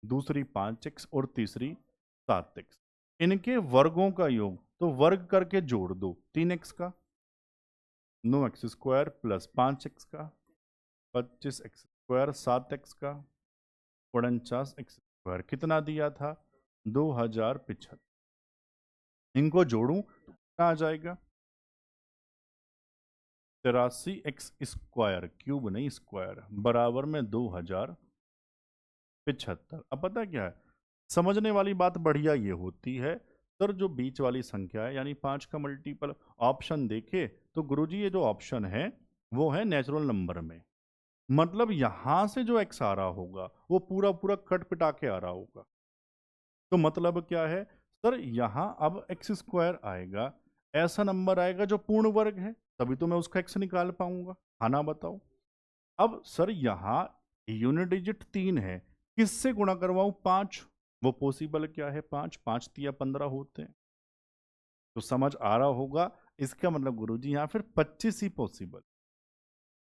दूसरी 5x और तीसरी 7x, इनके वर्गों का योग, तो वर्ग करके जोड़ दो 3x का, 9x² प्लस 5x का, 25x², 7x का, 49x², कितना दिया था? 2075। इनको जोड़ूं तो कितना आ जाएगा? 83x² क्यूब नहीं स्क्वायर, बराबर में 2075। अब पता क्या है, समझने वाली बात बढ़िया ये होती है, सर जो बीच वाली संख्या है यानी 5 का मल्टीपल, ऑप्शन देखे तो गुरुजी ये जो ऑप्शन है वो है नेचुरल नंबर में, मतलब यहां से जो एक्स आ रहा होगा वो पूरा पूरा कट पिटा के आ रहा होगा। तो मतलब क्या है सर, यहां अब x² आएगा, ऐसा नंबर आएगा जो पूर्ण वर्ग है, तभी तो मैं उसका x निकाल पाऊंगा, है ना? बताओ। अब सर यहां यूनिट डिजिट 3 है, किससे गुणा करवाऊं? 5। वो पॉसिबल क्या है? 5 5 तिया 15 होते हैं, तो समझ आ रहा होगा। इसका मतलब गुरुजी यहाँ फिर 25 ही पॉसिबल,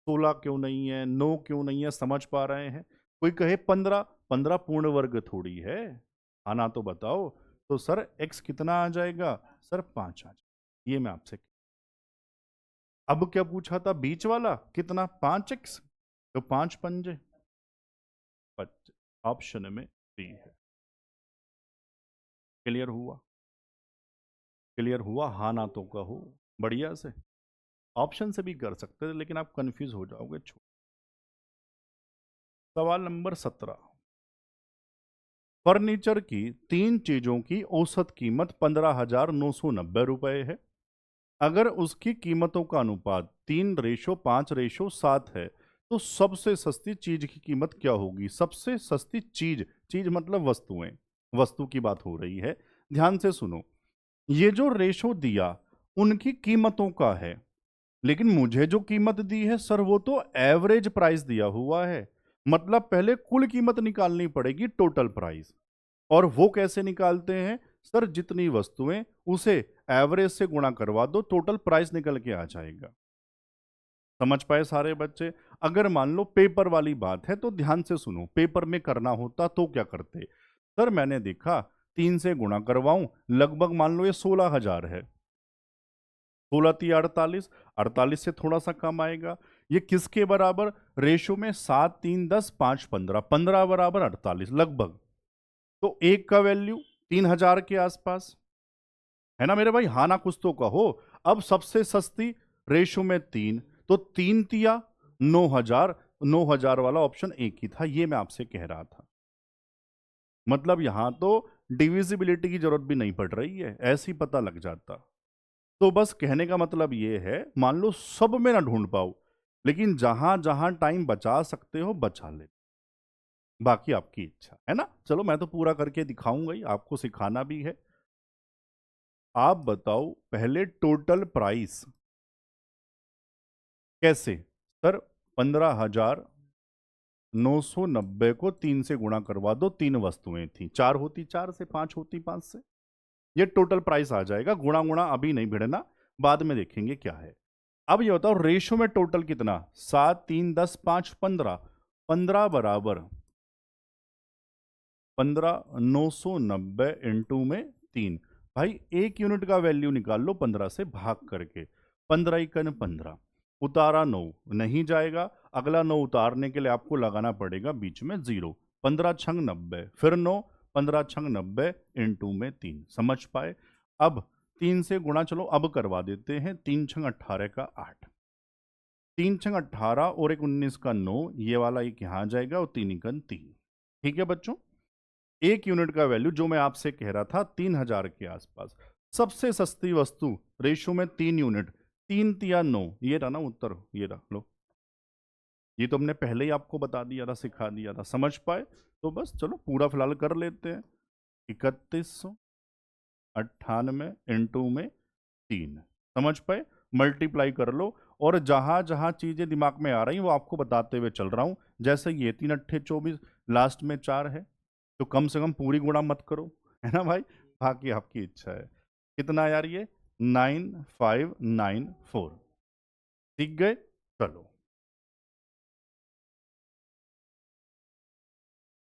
16 क्यों नहीं है, 9 क्यों नहीं है, समझ पा रहे हैं? कोई कहे 15, 15 पूर्ण वर्ग थोड़ी है, आना तो बताओ। तो सर x कितना आ जाएगा? सर 5 आ जाएगा, ये मैं आपसे। अब क्या पूछा था बीच वाला? कितना? 5x, तो 5 पंजे 25, ऑप्शन में बी है। क्लियर हुआ? क्लियर हुआ? हाँ ना तो कहो बढ़िया से। ऑप्शन से भी कर सकते थे लेकिन आप कंफ्यूज हो जाओगे। सवाल नंबर 17, फर्नीचर की 3 चीजों की औसत कीमत 15,990 रुपए है। अगर उसकी कीमतों का अनुपात 3:5:7 है तो सबसे सस्ती चीज की कीमत क्या होगी? सबसे सस्ती चीज, चीज मतलब वस्तुएं, वस्तु की बात हो रही है, ध्यान से सुनो। ये जो रेशो दिया उनकी कीमतों का है, लेकिन मुझे जो कीमत दी है सर वो तो एवरेज प्राइस दिया हुआ है, मतलब पहले कुल कीमत निकालनी पड़ेगी, टोटल प्राइस। और वो कैसे निकालते हैं? सर जितनी वस्तुएं उसे एवरेज से गुणा करवा दो, टोटल प्राइस निकल के आ जाएगा। समझ पाए सारे बच्चे? अगर मान लो पेपर वाली बात है तो ध्यान से सुनो, पेपर में करना होता तो क्या करते? सर मैंने देखा 3 से गुणा करवाऊं, लगभग मान लो ये 16,000 है, 16 × 48, 48 से थोड़ा सा कम आएगा। ये किसके बराबर? रेशो में 7 3 10 5 15, 15 बराबर 48 लगभग। तो एक का वैल्यू 3,000 के आसपास है ना मेरे भाई, हाँ ना कुछ तो कहो। अब सबसे सस्ती रेशो में 3, तो 3 तिया 9,000, 9,000 वाला ऑप्शन एक ही था, ये मैं आपसे कह रहा था। मतलब यहां तो डिविजिबिलिटी की जरूरत भी नहीं पड़ रही है, ऐसे ही पता लग जाता। तो बस कहने का मतलब ये है, मान लो सब में ना ढूंढ पाओ, लेकिन जहां जहां टाइम बचा सकते हो बचा ले, बाकी आपकी इच्छा है ना। चलो मैं तो पूरा करके दिखाऊंगा ही, आपको सिखाना भी है। आप बताओ पहले टोटल प्राइस कैसे। सर 15,990 को 3 से गुणा करवा दो, 3 वस्तुएं थी, 4 होती 4 से, 5 होती 5 से, ये टोटल प्राइस आ जाएगा। गुणा गुणा अभी नहीं भिड़ना, बाद में देखेंगे क्या है। अब ये बताओ रेशो में टोटल कितना, 7 3 10 5 15, 15 बराबर 15,990 इंटू में 3। भाई 1 यूनिट का वैल्यू निकाल लो 15 से भाग करके, 15 इकन 15, उतारा 9 नहीं जाएगा, अगला 9 उतारने के लिए आपको लगाना पड़ेगा बीच में 0, 15 छंग 90, फिर 9, 15 छंग 90 इंटू में 3। समझ पाए। अब 3 से गुणा चलो अब करवा देते हैं, 3 छंग 18 का 8, 3 छंग 18 और एक 19 का 9, ये वाला एक यहाँ जाएगा और 3 इकन 3। ठीक है बच्चों, 1 यूनिट का वैल्यू जो मैं आपसे कह रहा था 3,000 के आसपास। सबसे सस्ती वस्तु रेशो में 3 यूनिट, 3 तिया 9, ये रहा ना उत्तर, ये रहा लो। ये तो हमने पहले ही आपको बता दिया था, सिखा दिया था, समझ पाए। तो बस चलो पूरा फिलहाल कर लेते हैं। 3198 इंटू में 3, समझ पाए। मल्टीप्लाई कर लो, और जहां जहां चीजें दिमाग में आ रही वो आपको बताते हुए चल रहा हूं। जैसे ये 3 अट्ठे 24, लास्ट में 4 है, तो कम से कम पूरी गुणा मत करो, है ना भाई, बाकी आपकी इच्छा है। कितना यार ये 9594, ठीक गए। चलो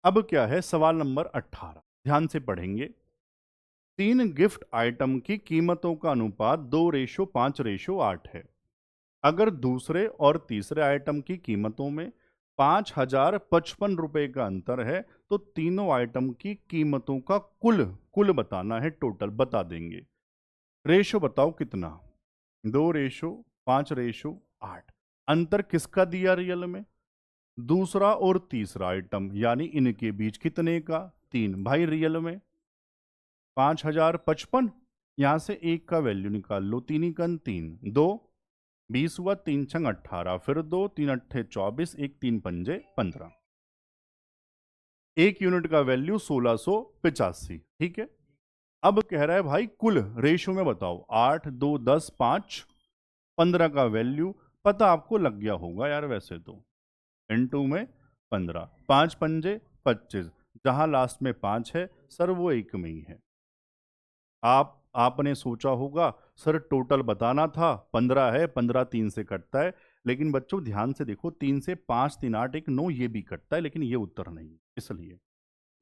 अब क्या है, सवाल नंबर 18, ध्यान से पढ़ेंगे। 3 गिफ्ट आइटम की कीमतों का अनुपात 2:5:8 है। अगर दूसरे और तीसरे आइटम की कीमतों में 5,055 रुपए का अंतर है, तो तीनों आइटम की कीमतों का कुल कुल बताना है, टोटल बता देंगे। रेशो बताओ कितना, 2:5:8। अंतर किसका दिया रियल में, दूसरा और तीसरा आइटम, यानी इनके बीच कितने का, 3। भाई रियल में 5,055, यहां से एक का वैल्यू निकाल लो, 3 इकन 3, 2 20 हुआ, 3 छंग 18, फिर 2 3 अट्ठे 24, 1 3 पंजे 15, 1 यूनिट का वैल्यू 1685। ठीक है, अब कह रहा है भाई कुल रेशो में बताओ, 8 2 10 5 15 का वैल्यू पता आपको लग गया होगा यार वैसे तो, इनटू में 15, 5 पंजे 25, जहां लास्ट में 5 है सर वो एक में ही है। आपने सोचा होगा सर टोटल बताना था, 15 है, 15 3 से कटता है, लेकिन बच्चों ध्यान से देखो, 3 से 5 3 8 1 9 ये भी कटता है, लेकिन ये उत्तर नहीं, इसलिए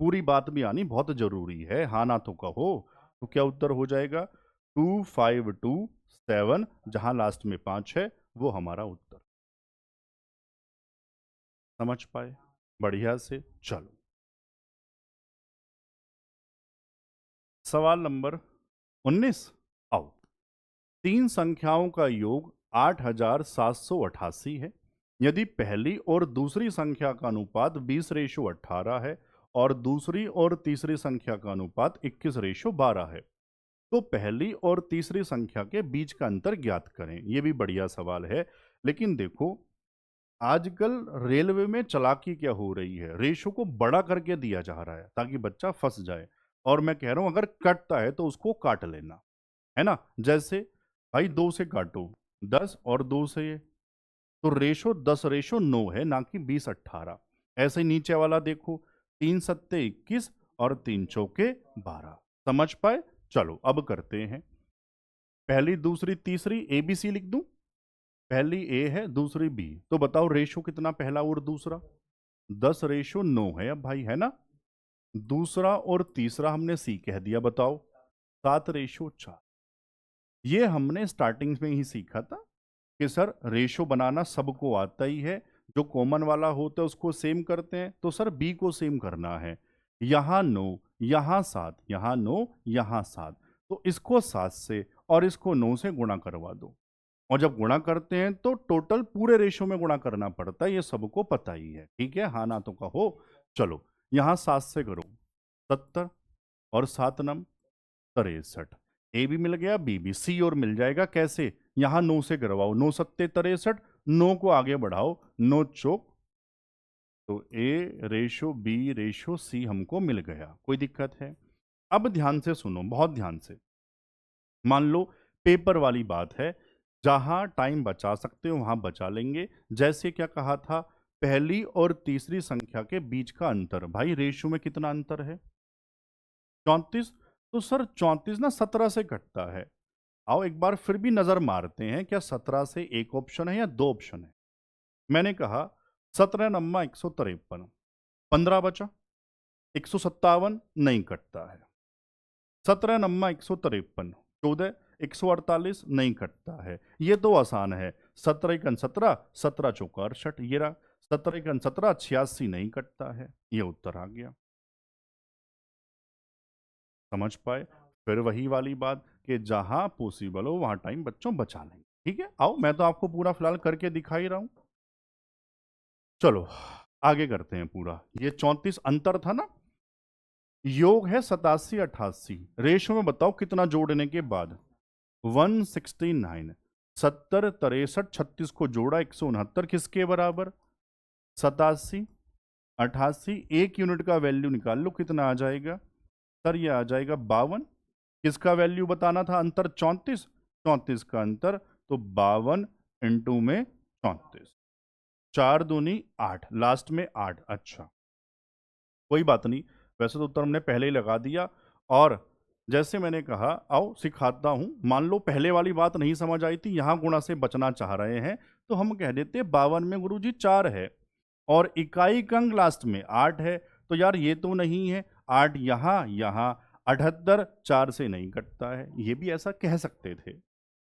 पूरी बात भी आनी बहुत जरूरी है। हाँ ना तो कहो, तो क्या उत्तर हो जाएगा, 2527, जहां लास्ट में 5 है वो हमारा उत्तर। समझ पाए बढ़िया से। चलो सवाल नंबर 19, आओ। 3 संख्याओं का योग 8,788 है। यदि पहली और दूसरी संख्या का अनुपात 20:18 है और दूसरी और तीसरी संख्या का अनुपात 21:12 है, तो पहली और तीसरी संख्या के बीच का अंतर ज्ञात करें। यह भी बढ़िया सवाल है, लेकिन देखो आजकल रेलवे में चालाकी क्या हो रही है, रेशो को बड़ा करके दिया जा रहा है ताकि बच्चा फंस जाए। और मैं कह रहा हूं अगर कटता है तो उसको काट लेना, है ना। जैसे भाई 2 से काटो 10 और 2 से ये, तो रेशो 10:9 है, ना कि 20:18। ऐसे ही नीचे वाला देखो, 3 सत्ते 21 और 3 चौके 12। समझ पाए। चलो अब करते हैं, पहली दूसरी तीसरी ABC लिख दूं, पहली ए है दूसरी बी, तो बताओ रेशो कितना पहला और दूसरा, 10:9 है अब भाई, है ना। दूसरा और तीसरा हमने सी कह दिया, बताओ 7:4। ये हमने स्टार्टिंग में ही सीखा था कि सर रेशो बनाना सबको आता ही है, जो कॉमन वाला होता है उसको सेम करते हैं, तो सर बी को सेम करना है। यहाँ 9 यहाँ 7, यहाँ 9 यहाँ 7, तो इसको 7 से और इसको 9 से गुणा करवा दो, और जब गुणा करते हैं तो टोटल पूरे रेशो में गुणा करना पड़ता है, ये सबको पता ही है। ठीक है, हाँ ना तो कहो। चलो यहाँ 7 से करो, 70 और 7 नम 63। ए भी मिल गया, बी भी, सी और मिल जाएगा। कैसे? यहां 9 से करवाओ, 9 सत्ते 63, 9 को आगे बढ़ाओ, 9 चौक, तो ए रेशो बी रेशो सी हमको मिल गया। कोई दिक्कत है? अब ध्यान से सुनो, बहुत ध्यान से। मान लो पेपर वाली बात है, जहां टाइम बचा सकते हो वहां बचा लेंगे। जैसे क्या कहा था, पहली और तीसरी संख्या के बीच का अंतर। भाई रेशो में कितना अंतर है? 34। तो सर 34 ना 17 से घटता है। आओ एक बार फिर भी नजर मारते हैं, क्या 17 से एक ऑप्शन है या दो ऑप्शन है? मैंने कहा 17 नम्मा 153, 15 बचा, 157 नहीं कटता है। 17 नम्मा 153, 14, 148 नहीं कटता है। ये तो आसान है। 17 एकन 17, 17 चौका 68, ये रहा। 17 एकन 17, 86 नहीं कटता है। ये उत्तर आ गया। समझ पाए? फिर वही वाली बात कि जहां पॉसिबल हो वहां टाइम बच्चों बचा लेंगे। ठीक है, आओ मैं तो आपको पूरा फिलहाल करके दिखा ही रहा हूं। चलो आगे करते हैं पूरा। ये 34 अंतर था ना, योग है 87 88। रेशो में बताओ कितना जोड़ने के बाद? 169। 70 63 36 को जोड़ा 169 किसके बराबर? 87 88। एक यूनिट का वैल्यू निकाल लो, कितना आ जाएगा? सर ये आ जाएगा 52। किसका वैल्यू बताना था? अंतर 34, 34 का अंतर, तो 52 इंटू में 34, 4 दूनी 8, लास्ट में 8। अच्छा कोई बात नहीं, वैसे तो उत्तर हमने पहले ही लगा दिया। और जैसे मैंने कहा, आओ सिखाता हूं। मान लो पहले वाली बात नहीं समझ आई थी, यहां गुणा से बचना चाह रहे हैं, तो हम कह देते 52 में गुरुजी 4 है और इकाई का अंक लास्ट में 8 है। तो यार ये तो नहीं है, 8 यहां 78 4 से नहीं कटता है। ये भी ऐसा कह सकते थे,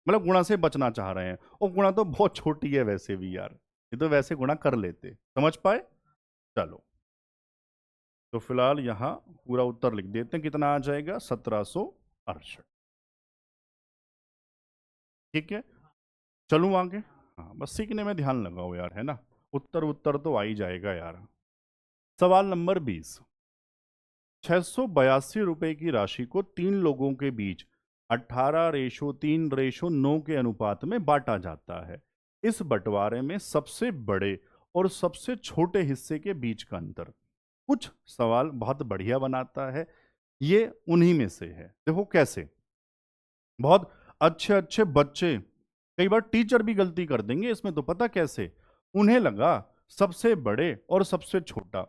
मतलब गुणा से बचना चाह रहे हैं। और गुणा तो बहुत छोटी है वैसे भी यार, ये तो वैसे गुणा कर लेते। समझ पाए? चलो तो फिलहाल यहां पूरा उत्तर लिख देते हैं, कितना आ जाएगा? 1768। ठीक है, चलूं आगे? हाँ बस सीखने में ध्यान लगाओ यार, है ना? उत्तर उत्तर तो आ ही जाएगा यार। सवाल नंबर 20। 682 रुपए की राशि को 3 लोगों के बीच 18:3:9 के अनुपात में बांटा जाता है। इस बंटवारे में सबसे बड़े और सबसे छोटे हिस्से के बीच का अंतर। कुछ सवाल बहुत बढ़िया बनाता है, ये उन्हीं में से है। देखो कैसे, बहुत अच्छे अच्छे बच्चे, कई बार टीचर भी गलती कर देंगे इसमें, तो पता कैसे? उन्हें लगा सबसे बड़े और सबसे छोटा,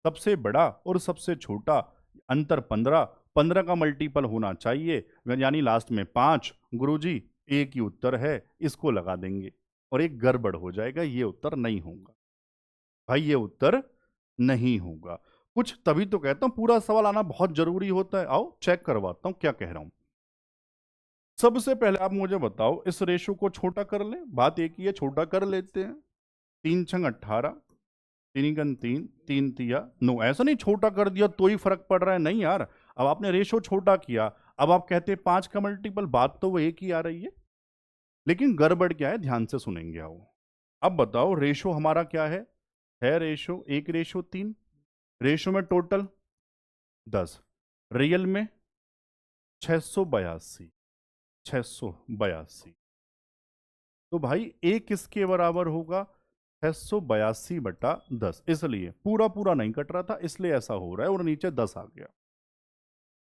सबसे बड़ा और सबसे छोटा अंतर 15, 15 का मल्टीपल होना चाहिए, यानी लास्ट में 5। गुरुजी एक ही उत्तर है, इसको लगा देंगे और एक गड़बड़ हो जाएगा, ये उत्तर नहीं होगा। भाई ये उत्तर नहीं होगा। कुछ तभी तो कहता हूं पूरा सवाल आना बहुत जरूरी होता है। आओ चेक करवाता हूं क्या कह रहा हूं। सबसे पहले आप मुझे बताओ, इस रेशो को छोटा कर लें, बात एक ही है, छोटा कर लेते हैं। 3 छंग 18, 3 गन 3, 3 तिया 9। ऐसा नहीं छोटा कर दिया तो ही फर्क पड़ रहा है, नहीं यार। अब आपने रेशो छोटा किया, अब आप कहते हैं 5 का मल्टीपल, बात तो वो एक ही आ रही है, लेकिन गड़बड़ क्या है ध्यान से सुनेंगे। आओ अब बताओ, रेशो हमारा क्या है रेशो 1:3। रेशो में टोटल 10, रियल में 682, 682। तो भाई ए किसके बराबर होगा? 682/10। इसलिए पूरा पूरा नहीं कट रहा था, इसलिए ऐसा हो रहा है, और नीचे 10 आ गया।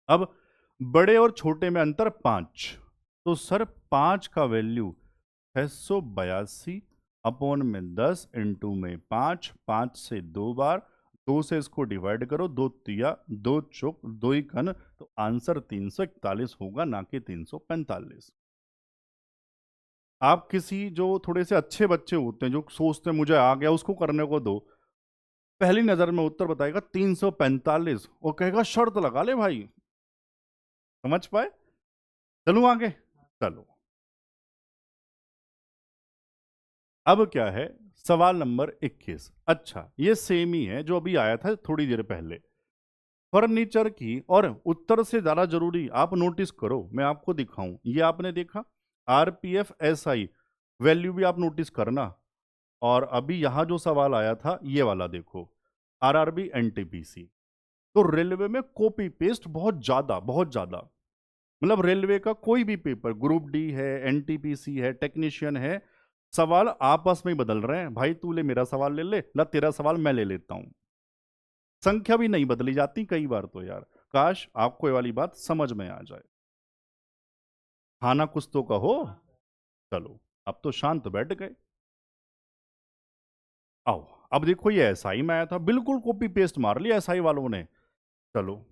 अब बड़े और छोटे में अंतर 5, तो सर 5 का वैल्यू 682 अपॉन में 10 इंटू में 5, 5 से 2 बार, 2 से इसको डिवाइड करो, 2 तिया 2 चौक 2 ही कन, तो आंसर 341 होगा, ना कि 345। आप किसी जो थोड़े से अच्छे बच्चे होते हैं, जो सोचते हैं मुझे आ गया, उसको करने को दो, पहली नजर में उत्तर बताएगा 345 और कहेगा शर्त लगा ले भाई। समझ पाए? चलूं आगे? चलो अब क्या है, सवाल नंबर 21। अच्छा ये सेम ही है जो अभी आया था थोड़ी देर पहले। फर्नीचर की, और उत्तर से ज्यादा जरूरी आप नोटिस करो, मैं आपको दिखाऊं। ये आपने देखा आरपीएफ एसआई वैल्यू भी आप नोटिस करना। और अभी यहां जो सवाल आया था ये वाला देखो, आरआरबी एनटीपीसी। तो रेलवे में कॉपी पेस्ट बहुत ज्यादा, बहुत ज्यादा। मतलब रेलवे का कोई भी पेपर, ग्रुप डी है, एनटीपीसी है, टेक्नीशियन है, सवाल आपस में ही बदल रहे हैं। भाई तू ले मेरा सवाल ले ले, ला तेरा सवाल मैं ले लेता हूं। संख्या भी नहीं बदली जाती कई बार तो यार। काश आपको ये वाली बात समझ में आ जाए। हाँ ना कुछ तो कहो। चलो अब तो शांत बैठ गए। आओ, अब देखो ये एसआई में आया था, बिल्कुल कॉपी पेस्ट मार लिया एसआई वालों ने। चलो,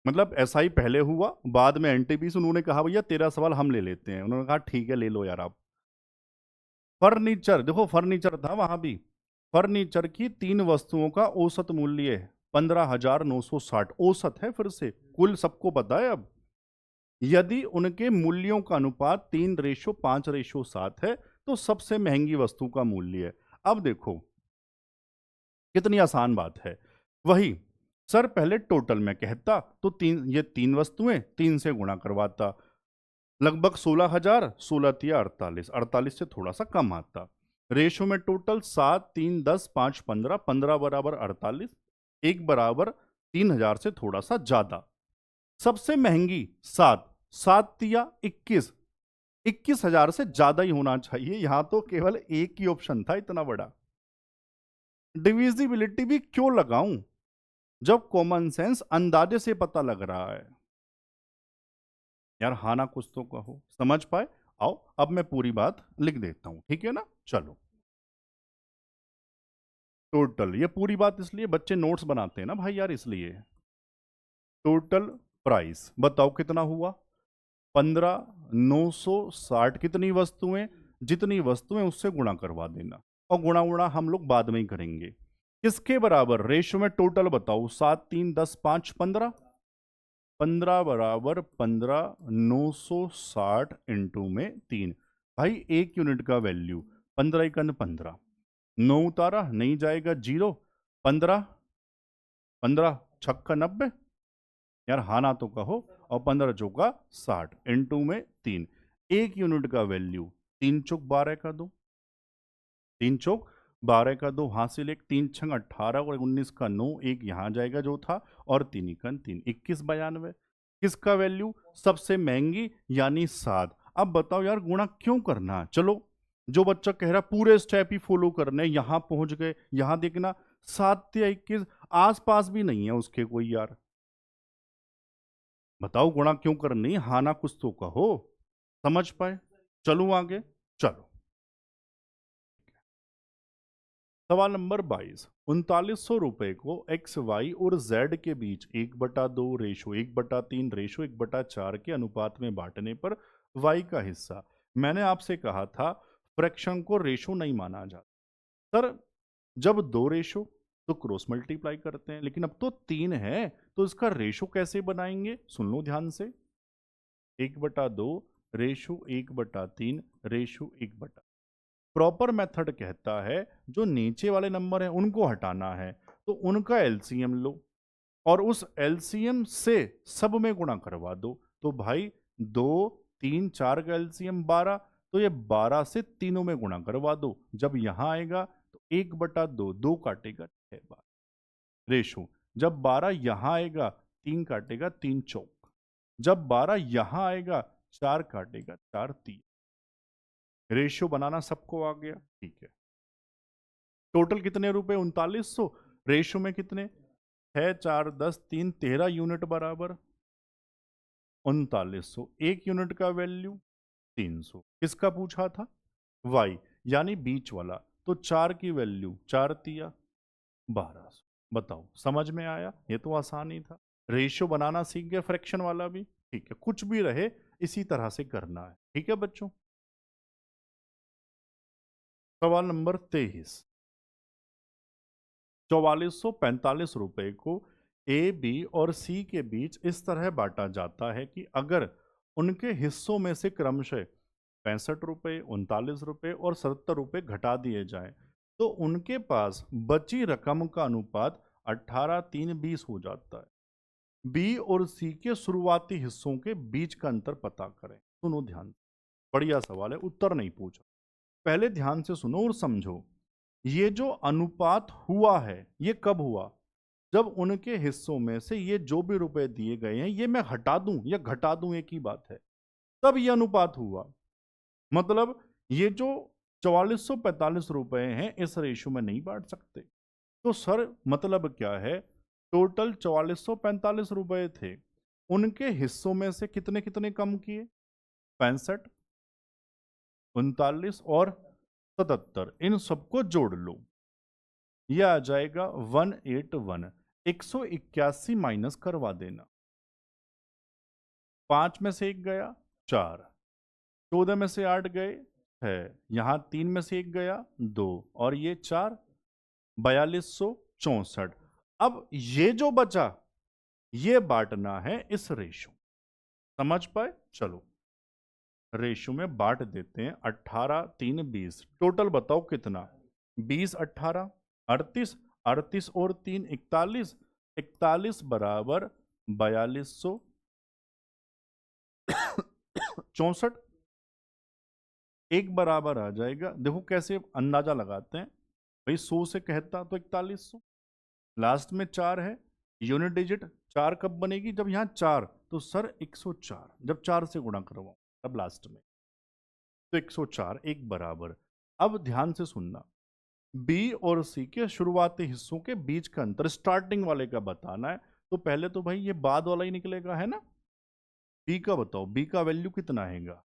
मतलब एसआई पहले हुआ, बाद में एनटीपीसी, उन्होंने कहा भैया तेरा सवाल हम ले लेते हैं। उन्होंने कहा ठीक है ले लो यार आप। फर्नीचर, देखो फर्नीचर था वहां भी। फर्नीचर की 3 वस्तुओं का औसत मूल्य 15,960 औसत है। फिर से कुल सबको पता है। अब यदि उनके मूल्यों का अनुपात 3:5:7 है तो सबसे महंगी वस्तु का मूल्य है। अब देखो कितनी आसान बात है। वही सर पहले टोटल में कहता तो ये 3 वस्तुएं 3 से गुणा करवाता, लगभग 16,000, 16 × 3 = 48, 48 से थोड़ा सा कम आता। रेशो में टोटल 7, 3, 10, 5, 15, 15 बराबर 48, 1 बराबर 3,000 से थोड़ा सा ज्यादा। सबसे महंगी 7, 7 × 3 = 21, 21,000 से ज्यादा ही होना चाहिए। यहां तो केवल एक ही ऑप्शन था इतना बड़ा। डिविजिबिलिटी भी क्यों लगाऊं जब कॉमन सेंस अंदाजे से पता लग रहा है। यार हाँ ना कुछ तो कहो, समझ पाए। आओ अब मैं पूरी बात लिख देता हूं, ठीक है ना। चलो, टोटल, ये पूरी बात इसलिए बच्चे नोट्स बनाते हैं ना भाई यार, इसलिए। टोटल प्राइस बताओ कितना हुआ, 15,960। कितनी वस्तुएं, जितनी वस्तुएं उससे गुणा करवा देना, और गुणा उड़ा हम लोग बाद में ही करेंगे। किसके बराबर, रेशो में टोटल बताओ, 7, 3, 10, 5, 15, 15 बराबर 15, 960 इंटू में 3। भाई 1 यूनिट का वैल्यू 15 × 15, 9 उतारा नहीं जाएगा 0, 15, 15 छक्का 90। यार हाँ ना तो कहो। और 15 चौका 60 इंटू में 3। 1 यूनिट का वैल्यू 3 चौक 12 का 2, 3 चौक 12 का 2 हासिल 1, 3 छंग 18 और 19 का 9, एक यहाँ जाएगा जो था, और 3 एकन 3, 21,92। किसका वैल्यू, सबसे महंगी यानी 7। अब बताओ यार गुणा क्यों करना है। चलो, जो बच्चा कह रहा पूरे स्टेप ही फॉलो करने, यहां पहुंच गए, यहां देखना 7 या 21 आसपास भी नहीं है उसके कोई यार। बताओ गुणा क्यों करनी, हाँ ना कुछ तो कहो, समझ पाए। चलूं आगे, चलो। सवाल नंबर 22, 3900 रुपए को एक्स, वाई और जेड के बीच 1/2 रेशो 1/3 रेशो 1/4 के अनुपात में बांटने पर वाई का हिस्सा। मैंने आपसे कहा था फ्रैक्शन को रेशो नहीं माना जाता। सर जब 2 रेशो तो क्रॉस मल्टीप्लाई करते हैं, लेकिन अब तो 3 है तो इसका रेशो कैसे बनाएंगे, सुन लो ध्यान से। 1/2 रेशो 1/3 रेशो 1/, प्रॉपर मेथड कहता है जो नीचे वाले नंबर हैं उनको हटाना है, तो उनका एलसीएम लो और उस एलसीएम से सब में गुणा करवा दो। तो भाई 2, 3, 4 का एलसीएम 12, तो ये 12 से तीनों में गुणा करवा दो। जब यहां आएगा तो 1/2, 2 काटेगा 6 बार रेशो। जब 12 यहां आएगा 3 काटेगा 3 चौक। जब 12 यहां आएगा 4 काटेगा 4 3। रेशियो बनाना सबको आ गया, ठीक है। टोटल कितने रुपए, 3900। रेशियो में कितने, 6, 4, 10, 3, 13 यूनिट बराबर 3900। 1 यूनिट का वैल्यू 300। किसका पूछा था, वाई यानी बीच वाला। तो 4 की वैल्यू 4 तिया 1200। बताओ समझ में आया, ये तो आसान ही था। रेशियो बनाना सीख गए, फ्रैक्शन वाला भी, ठीक है। कुछ भी रहे इसी तरह से करना है, ठीक है बच्चों। सवाल नंबर 23, 4445 रुपए को ए, बी और सी के बीच इस तरह बांटा जाता है कि अगर उनके हिस्सों में से क्रमशः 65 रुपए, 39 रुपए और 77 रुपए घटा दिए जाएं, तो उनके पास बची रकम का अनुपात 18:3:20 हो जाता है। बी और सी के शुरुआती हिस्सों के बीच का अंतर पता करें। सुनो ध्यान, बढ़िया सवाल है, उत्तर नहीं पूछा, पहले ध्यान से सुनो और समझो। ये जो अनुपात हुआ है ये कब हुआ, जब उनके हिस्सों में से ये जो भी रुपए दिए गए हैं ये मैं हटा दूं या घटा दूं, एक ही बात है, तब ये अनुपात हुआ। मतलब ये जो 4445 रुपए हैं इस रेशो में नहीं बांट सकते। तो सर मतलब क्या है, टोटल 4445 रुपए थे, उनके हिस्सों में से कितने कितने कम किए, 65, 39 और 77, इन सबको जोड़ लो, यह आ जाएगा 181। 181 माइनस करवा देना, 5 में से 1 गया 4, 14 में से 8 गए 6, यहां 3 में से 1 गया 2 और ये 4, 4264। अब ये जो बचा ये बांटना है इस रेशो, समझ पाए? चलो रेशो में बांट देते हैं। 18 3 20, टोटल बताओ कितना, 20 18 38, 38 और 3 41, 41 बराबर 4264, एक बराबर आ जाएगा। देखो कैसे अंदाजा लगाते हैं भाई, 100 से कहता तो 4100, लास्ट में 4 है, यूनिट डिजिट 4 कब बनेगी, जब यहाँ 4, तो सर 104 जब 4 से गुणा करवाओ तब लास्ट में, तो 104 एक बराबर। अब ध्यान से सुनना, बी और सी के शुरुआती हिस्सों के बीच का अंतर स्टार्टिंग वाले का बताना है, तो पहले तो भाई ये बाद वाला ही निकलेगा, है ना। बी का बताओ, बी का वैल्यू कितना हैगा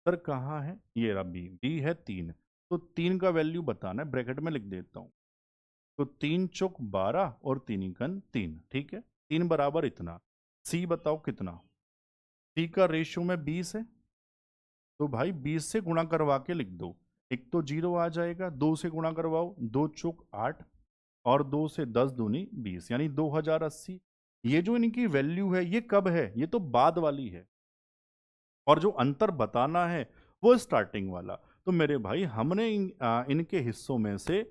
सर, कहाँ है, ये रहा बी, बी है 3, तो 3 का वैल्यू बताना है, ब्रैकेट में लिख देता हूं, तो 3 चौक 12 और 3 एकन 3, ठीक है, 3 बराबर इतना। सी बताओ कितना, सी का रेशियो में 20 है, तो भाई 20 से गुणा करवा के लिख दो, एक तो 0 आ जाएगा, 2 से गुणा करवाओ, 2 चौक 8 और 2 से 10 दूनी 20, यानी 2080। ये जो इनकी वैल्यू है ये कब है, ये तो बाद वाली है, और जो अंतर बताना है वो स्टार्टिंग वाला। तो मेरे भाई हमने इनके हिस्सों में से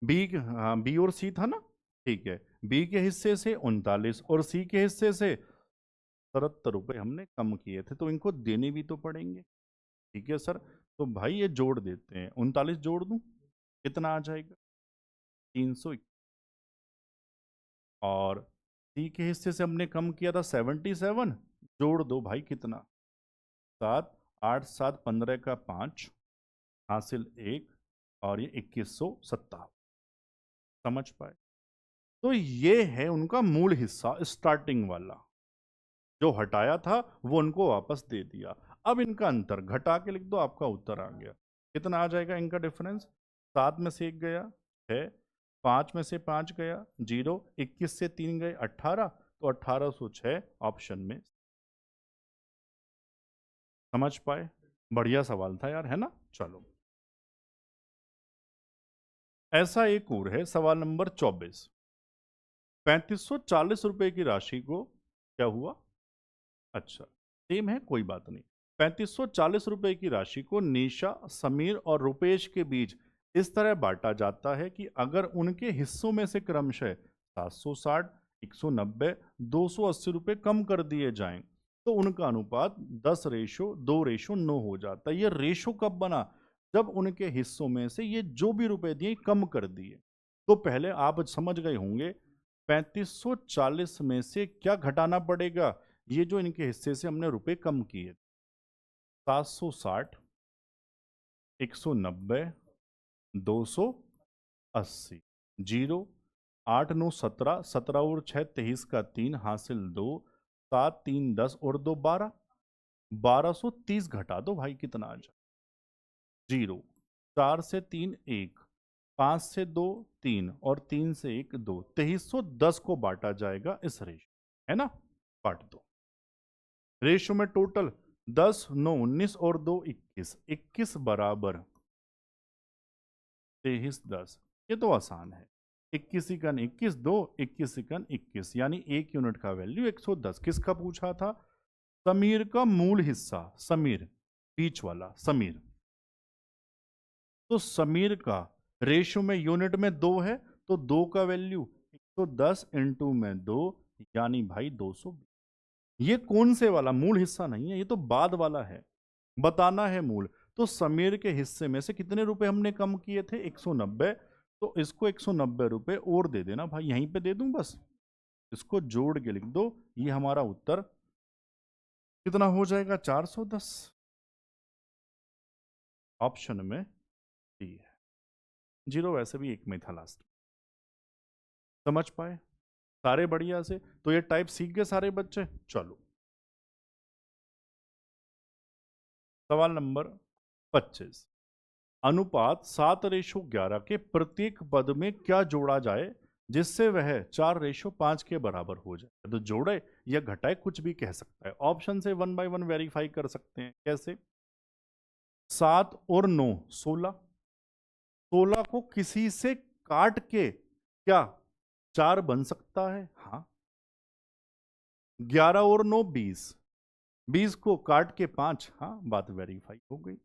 बी, बी और सी था ना, ठीक है, बी के हिस्से से 39 और सी के हिस्से से 77 रुपए हमने कम किए थे, तो इनको देने भी तो पड़ेंगे, ठीक है सर। तो भाई ये जोड़ देते हैं, 39 जोड़ दूं कितना आ जाएगा 300, और सी के हिस्से से हमने कम किया था 77, जोड़ दो भाई कितना 7, 8 7 15 का 5 हासिल 1, और ये 2157, समझ पाए? तो ये है उनका मूल हिस्सा स्टार्टिंग वाला, जो हटाया था वो उनको वापस दे दिया। अब इनका अंतर घटा के लिख दो, आपका उत्तर आ गया। कितना आ जाएगा इनका डिफरेंस, 7 में से 1 गया 6, 5 में से 5 गया 0, 21 से 3 गए 18, तो 1806 ऑप्शन में। समझ पाए? बढ़िया सवाल था यार, है ना। चलो ऐसा एक और है, सवाल नंबर 24। 3540 रुपए की राशि को क्या हुआ, अच्छा सेम है कोई बात नहीं। 3540 रुपए की राशि को निशा, समीर और रुपेश के बीच इस तरह बांटा जाता है कि अगर उनके हिस्सों में से क्रमशः 760, 190, 280 रुपए कम कर दिए जाएं तो उनका अनुपात 10:2:9 हो जाता है। ये रेशो कब बना, जब उनके हिस्सों में से ये जो भी रुपए दिए कम कर दिए। तो पहले आप समझ गए होंगे 3540 में से क्या घटाना पड़ेगा, ये जो इनके हिस्से से हमने रुपए कम किए 760, 190, 280, 0, 8 9 17, 17 और 6 23 का 3 हासिल 2, 7 3 10 और 2 12, 1230 घटा दो भाई कितना आ जाए, 0, 4 से 3 1, 5 से 2 3 और 3 से 1 2, 2310 को बांटा जाएगा इस रेशो, है ना। बांट दो, रेशो में टोटल 10 9 19 और 2 21, 21 बराबर 23 10, ये तो आसान है। 21 इकन 21 2, 21 इकन 21, यानी एक यूनिट का वैल्यू 110। किसका पूछा था, समीर का मूल हिस्सा, समीर बीच वाला समीर। तो समीर का रेशो में यूनिट में 2 है, तो 2 का वैल्यू 110 इंटू में 2, यानी भाई 220। ये कौन से वाला, मूल हिस्सा नहीं है, ये तो बाद वाला है, बताना है मूल। तो समीर के हिस्से में से कितने रुपए हमने कम किए थे 190, तो इसको 190 रुपये और दे देना भाई, यहीं पे दे दूं बस, इसको जोड़ के लिख दो। ये हमारा उत्तर कितना हो जाएगा, 410। ऑप्शन में डी है। जीरो वैसे भी एक में था लास्ट। समझ पाए सारे बढ़िया से? तो ये टाइप सीख गए सारे बच्चे। चलो सवाल नंबर 25। अनुपात 7:11 के प्रत्येक पद में क्या जोड़ा जाए जिससे वह 4:5 के बराबर हो जाए? तो जोड़े या घटाए कुछ भी कह सकता है। ऑप्शन से 1 बाय 1 वेरीफाई कर सकते हैं। कैसे? 7 और 9 16। 16 को किसी से काट के क्या 4 बन सकता है? हाँ। 11 और 9 20। 20 को काट के 5। हाँ, बात वेरीफाई हो गई।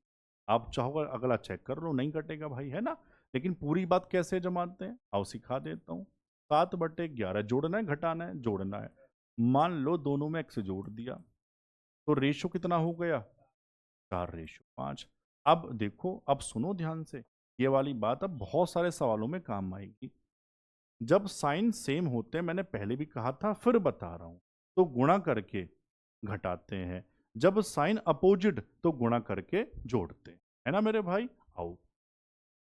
आप चाहो अगला चेक कर लो, नहीं कटेगा भाई, है ना? लेकिन पूरी बात कैसे जमाते हैं आओ सिखा देता हूँ। 7/11 जोड़ना है घटाना है? जोड़ना है। मान लो दोनों में x जोड़ दिया तो रेशो कितना हो गया, 4:5। अब देखो, अब सुनो ध्यान से, ये वाली बात अब बहुत सारे सवालों में काम आएगी। जब साइन सेम होते हैं, मैंने पहले भी कहा था फिर बता रहा हूं, तो गुणा करके घटाते हैं। जब साइन अपोजिट तो गुणा करके जोड़ते हैं, है ना मेरे भाई? आओ,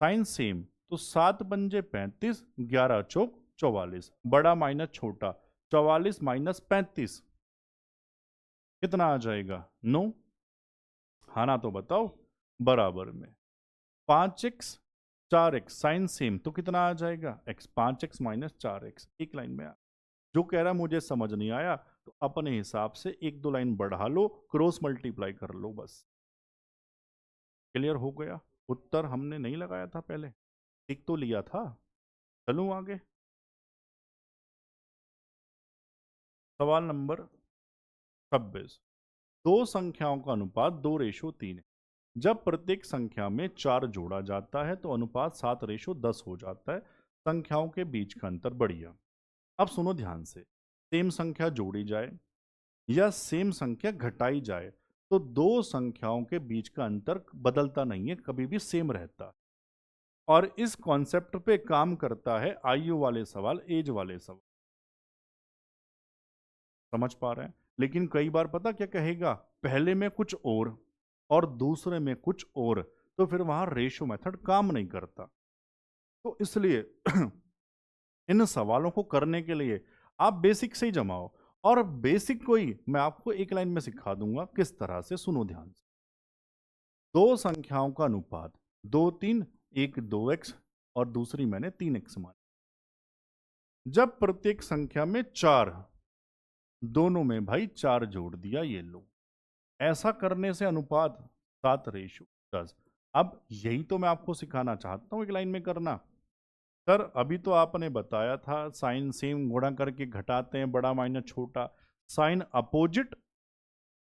साइन सेम तो 7×5 = 35, 11 चौक 44, बड़ा माइनस छोटा, 44 माइनस 35 कितना आ जाएगा? 9। हाँ ना? तो बताओ। बराबर में 5x 4x, साइन सेम तो कितना आ जाएगा? x। 5x माइनस 4x एक लाइन में आ। जो कह रहा मुझे समझ नहीं आया तो अपने हिसाब से एक दो लाइन बढ़ा लो, क्रॉस मल्टीप्लाई कर लो, बस क्लियर हो गया। उत्तर हमने नहीं लगाया था पहले, ठीक तो लिया था। चलूं आगे। सवाल नंबर 26। दो संख्याओं का अनुपात 2:3 है। जब प्रत्येक संख्या में 4 जोड़ा जाता है तो अनुपात 7:10 हो जाता है। संख्याओं के बीच का अंतर बढ़िया। अब सुनो ध्यान से, सेम संख्या जोड़ी जाए या सेम संख्या घटाई जाए तो दो संख्याओं के बीच का अंतर बदलता नहीं है, कभी भी सेम रहता है। और इस कॉन्सेप्ट पे काम करता है आयु वाले सवाल, एज वाले सवाल। समझ पा रहे हैं? लेकिन कई बार पता क्या कहेगा, पहले में कुछ और दूसरे में कुछ और, तो फिर वहां रेशो मेथड काम नहीं करता। तो इसलिए इन सवालों को करने के लिए आप बेसिक से ही जमाओ, और बेसिक को ही मैं आपको एक लाइन में सिखा दूंगा किस तरह से। सुनो ध्यान से। दो संख्याओं का अनुपात 2 3, एक 2x और दूसरी मैंने 3x मानी। जब प्रत्येक संख्या में 4, दोनों में भाई 4 जोड़ दिया, ये लो। ऐसा करने से अनुपात 7:10। अब यही तो मैं आपको सिखाना चाहता हूं एक लाइन में करना। सर अभी तो आपने बताया था साइन सेम गुणा करके घटाते हैं, बड़ा माइनस छोटा, साइन अपोजिट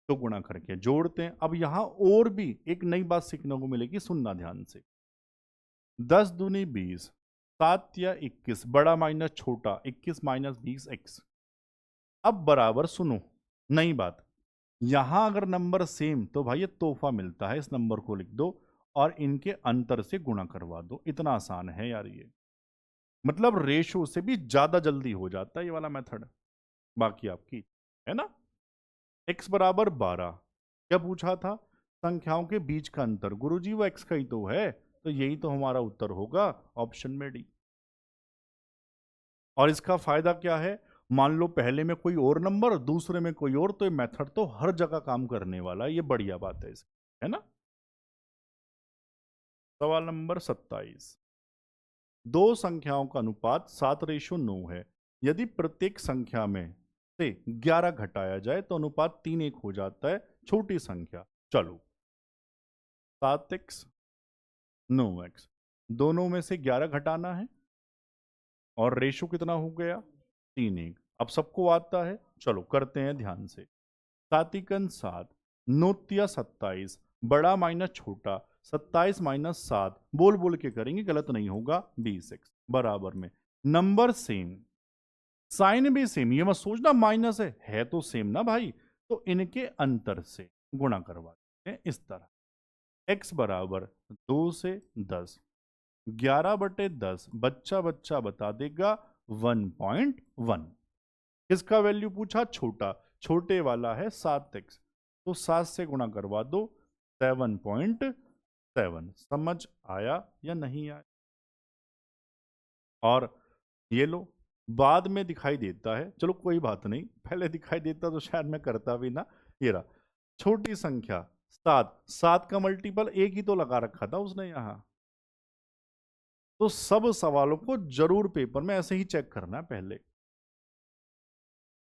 तो गुणा करके जोड़ते हैं। अब यहां और भी एक नई बात सीखने को मिलेगी, सुनना ध्यान से। 10 दूनी 20, 7 या 21, बड़ा माइनस छोटा, 21 माइनस 20 x। अब बराबर सुनो नई बात, यहां अगर नंबर सेम तो भाई ये तोहफा मिलता है, इस नंबर को लिख दो और इनके अंतर से गुणा करवा दो। इतना आसान है यार ये, मतलब रेशो से भी ज्यादा जल्दी हो जाता है ये वाला मेथड। बाकी आपकी, है ना? x बराबर 12, क्या पूछा था? संख्याओं के बीच का अंतर। गुरुजी वो x का ही तो है, तो यही तो हमारा उत्तर होगा, ऑप्शन में डी। और इसका फायदा क्या है? मान लो पहले में कोई और नंबर, दूसरे में कोई और, तो ये मेथड तो हर जगह काम करने वाला है। ये बढ़िया बात है इसकी, है ना? सवाल नंबर 27। दो संख्याओं का अनुपात 7:9 है। यदि प्रत्येक संख्या में से 11 घटाया जाए तो अनुपात 3:1 हो जाता है। छोटी संख्या, चलो 7x 9x, दोनों में से 11 घटाना है और रेशो कितना हो गया, 3:1। अब सबको आता है, चलो करते हैं ध्यान से। 7×7, 9×27, बड़ा माइनस छोटा, 27 माइनस 7, बोल बोल के करेंगे, गलत नहीं होगा, 20x बराबर में। नंबर सेम, साइन भी सेम, ये मत सोचना माइनस है तो सेम ना भाई, तो इनके अंतर से गुणा करवा देते हैं इस तरह। x बराबर 2 से 10, 11/10 बच्चा बच्चा बता देगा 1.1। किसका वैल्यू पूछा? छोटा। छोटे वाला है 7x, तो 7 से गुणा करवा दो 7.7। समझ आया या नहीं आया? और ये लो, बाद में दिखाई देता है, चलो कोई बात नहीं, पहले दिखाई देता तो शायद मैं करता भी ना। ये रहा छोटी संख्या 7। 7 का मल्टीपल एक ही तो लगा रखा था उसने यहां। तो सब सवालों को जरूर पेपर में ऐसे ही चेक करना है पहले,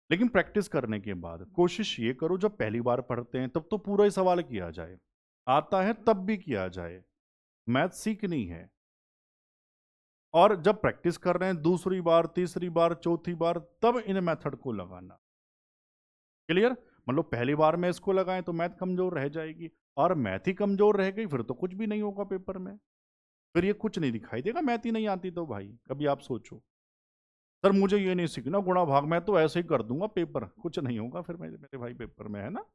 लेकिन प्रैक्टिस करने के बाद कोशिश ये करो जब पहली बार पढ़ते हैं तब तो पूरा ही सवाल किया जाए, आता है तब भी किया जाए। मैथ सीखनी है, और जब प्रैक्टिस कर रहे हैं दूसरी बार, तीसरी बार, चौथी बार, तब इन मेथड को लगाना। क्लियर? मतलब पहली बार में इसको लगाएं तो मैथ कमजोर रह जाएगी, और मैथ ही कमजोर रह गई फिर तो कुछ भी नहीं होगा पेपर में, फिर ये कुछ नहीं दिखाई देगा। मैथ ही नहीं आती तो भाई कभी आप सोचो, सर मुझे ये नहीं सीखना गुणा भाग, मैं तो ऐसे ही कर दूंगा पेपर, कुछ नहीं होगा फिर मेरे भाई पेपर में, है ना।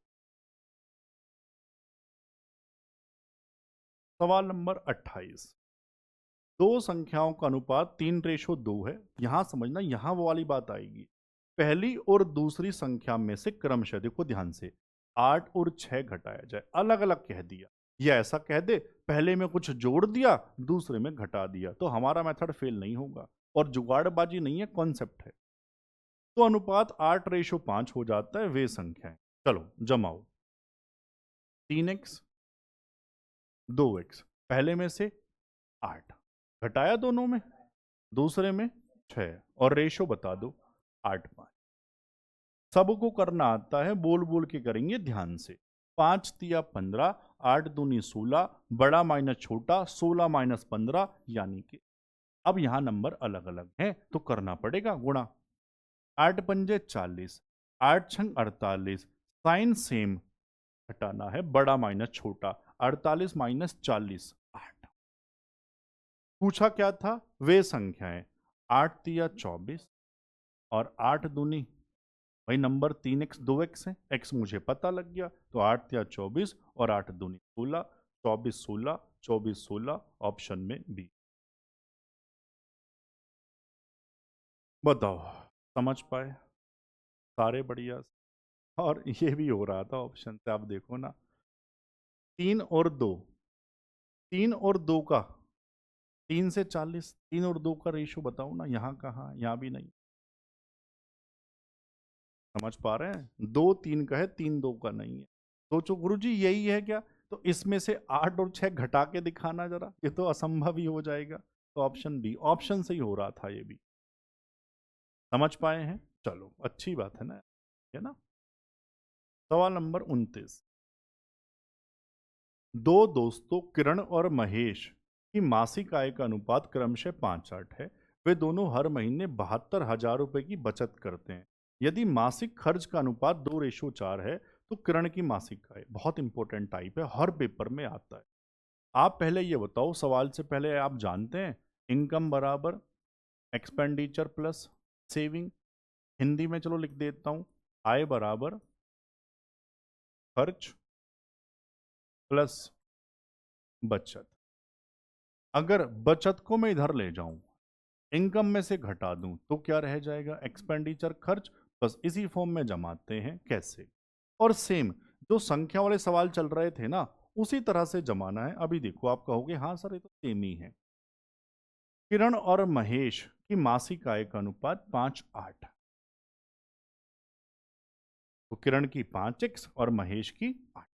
सवाल नंबर 28। दो संख्याओं का अनुपात 3:2 है। यहां समझना, यहां वो वाली बात आएगी। पहली और दूसरी संख्या में से क्रमशः, देखो ध्यान से, 8 और 6 घटाया जाए। अलग अलग कह दिया, या ऐसा कह दे पहले में कुछ जोड़ दिया दूसरे में घटा दिया, तो हमारा मेथड फेल नहीं होगा, और जुगाड़बाजी नहीं है, कॉन्सेप्ट है। तो अनुपात 8:5 हो जाता है वे संख्याएं। चलो जमाओ, 3x 2x, पहले में से 8 घटाया दोनों में, दूसरे में 6, और रेशो बता दो 8:5। सबको करना आता है, बोल बोल के करेंगे ध्यान से। 5 तिया 15, 8 दूनी 16, बड़ा माइनस छोटा 16 माइनस 15, यानी कि अब यहां नंबर अलग अलग हैं तो करना पड़ेगा गुणा। 8 पंजे 40, 8 छंग 48, साइन सेम, हटाना है बड़ा माइनस छोटा, 48 माइनस 40 8। पूछा क्या था? वे संख्याएं। 8 तिया 24, और 8 दूनी, भाई नंबर 3x 2x है, x मुझे पता लग गया, तो 8 तिया 24 और 8 दूनी 16, 24 16, 24 16, ऑप्शन में बी। बताओ, समझ पाए? सारे बढ़िया। और ये भी हो रहा था ऑप्शन से, आप देखो ना, 3 और 2, 3 और 2 का, 3 से 40, 3 और 2 का रेशियो बताओ ना, यहाँ कहाँ, यहाँ भी नहीं। समझ पा रहे हैं? 2 3 का है, 3 2 का नहीं है। सोचो गुरुजी यही है क्या? तो इसमें से 8 और 6 घटा के दिखाना जरा, ये तो असंभव ही हो जाएगा। तो ऑप्शन बी, ऑप्शन से ही हो रहा था ये भी। समझ पाए हैं? चलो अच्छी बात है ना, है ना। सवाल नंबर 29। दो दोस्तों किरण और महेश की मासिक आय का अनुपात क्रमशः 5:8 है। वे दोनों हर महीने 72,000 रुपए की बचत करते हैं। यदि मासिक खर्च का अनुपात 2:4 है तो किरण की मासिक आय, बहुत इंपॉर्टेंट टाइप है, हर पेपर में आता है। आप पहले ये बताओ, सवाल से पहले आप जानते हैं इनकम बराबर एक्सपेंडिचर प्लस सेविंग। हिंदी में चलो लिख देता हूं, आय बराबर खर्च प्लस बचत। अगर बचत को मैं इधर ले जाऊं, इनकम में से घटा दूं, तो क्या रह जाएगा? एक्सपेंडिचर, खर्च। बस इसी फॉर्म में जमाते हैं, कैसे? और सेम जो संख्या वाले सवाल चल रहे थे ना, उसी तरह से जमाना है। अभी देखो, आप कहोगे हाँ सर ये तो सेम ही है। किरण और महेश की मासिक आय का अनुपात 5:8, तो किरण की 5x और महेश की 8।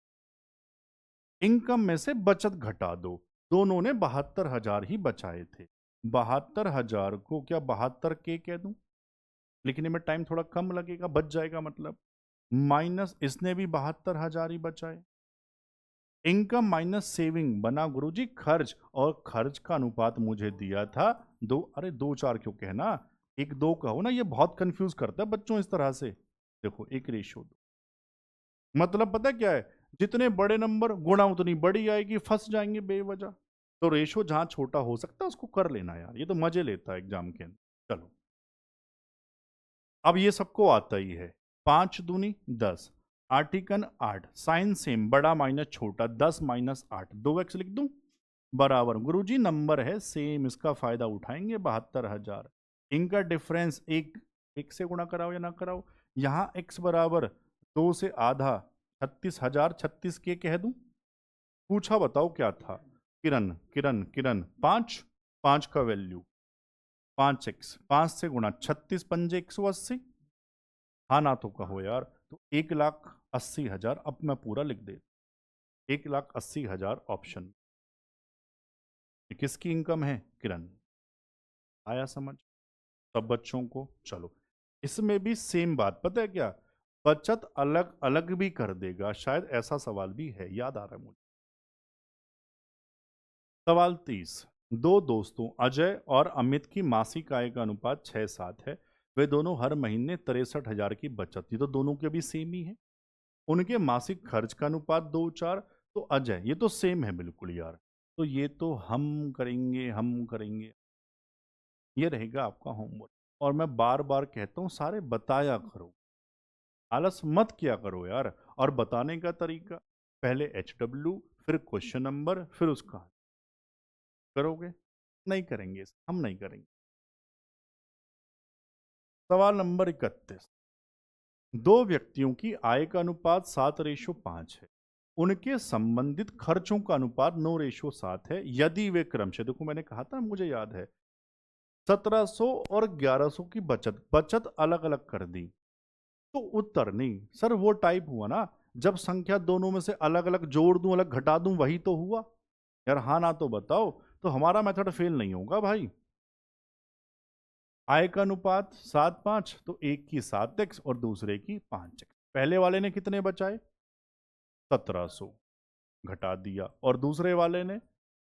इनकम में से बचत घटा दो, दोनों ने 72,000 ही बचाए थे। 72,000 को क्या 72 के कह दूं? लिखने में टाइम थोड़ा कम लगेगा, बच जाएगा मतलब, माइनस इसने भी 72,000 ही बचाए। इनकम माइनस सेविंग बना गुरुजी खर्च, और खर्च का अनुपात मुझे दिया था 2। अरे 2 4 क्यों कहना, 1 2 कहो ना, ये बहुत कंफ्यूज करता है बच्चों इस तरह से। देखो 1:2, मतलब पता क्या है, जितने बड़े नंबर गुणा उतनी बड़ी आएगी, फंस जाएंगे बेवजह। तो रेशो जहां छोटा हो सकता है उसको कर लेना यार, ये तो मजे लेता है एग्जाम के अंदर। चलो अब ये सबको आता ही है। 5 दूनी 10, आर्टिकन 8, साइन सेम, बड़ा माइनस छोटा, 10 माइनस 8, 2x लिख दूं। बराबर। गुरुजी नंबर है सेम, इसका फायदा उठाएंगे 72,000। इनका डिफरेंस एक से गुणा कराओ या ना कराओ। यहाँ x बराबर 2 से आधा 36,000, 36 के कह दूं। पूछा बताओ क्या था। किरण किरण किरण 5, 5 का वैल्यू 5x, 5 से गुणा 36 पंजे 180। हाँ ना तो कहो यार। तो 1,80,000 अब मैं पूरा लिख दे। 1,80,000 ऑप्शन। किसकी इनकम है? किरण। आया समझ सब बच्चों को? चलो इसमें भी सेम बात, पता है क्या, बचत अलग अलग भी कर देगा, शायद ऐसा सवाल भी है, याद आ रहा है मुझे। सवाल 30। दो दोस्तों अजय और अमित की मासिक आय का अनुपात 6-7 है। वे दोनों हर महीने 63,000 की बचत, ये तो दोनों के भी सेम ही है। उनके मासिक खर्च का अनुपात 2-4। तो अजय, ये तो सेम है बिल्कुल यार, तो ये तो हम करेंगे। ये रहेगा आपका होमवर्क। और मैं बार बार कहता हूँ सारे बताया करो, आलस मत किया करो यार। और बताने का तरीका, पहले HW, फिर क्वेश्चन नंबर, फिर उसका करोगे। नहीं करेंगे, हम नहीं करेंगे। सवाल नंबर 31। दो व्यक्तियों की आय का अनुपात 7:5 है। उनके संबंधित खर्चों का अनुपात 9:7 है। यदि वे क्रमशः, देखो मैंने कहा था मुझे याद है, 1700 और 1100 की बचत बचत अलग अलग कर दी, तो उत्तर नहीं सर वो टाइप हुआ ना, जब संख्या दोनों में से अलग अलग जोड़ दूं अलग घटा दूं, वही तो हुआ यार। हाँ ना तो बताओ, तो हमारा मेथड फेल नहीं होगा भाई। आय का अनुपात 7-5, तो एक की 7x और दूसरे की 5x। पहले वाले ने कितने बचाए? 1700 घटा दिया, और दूसरे वाले ने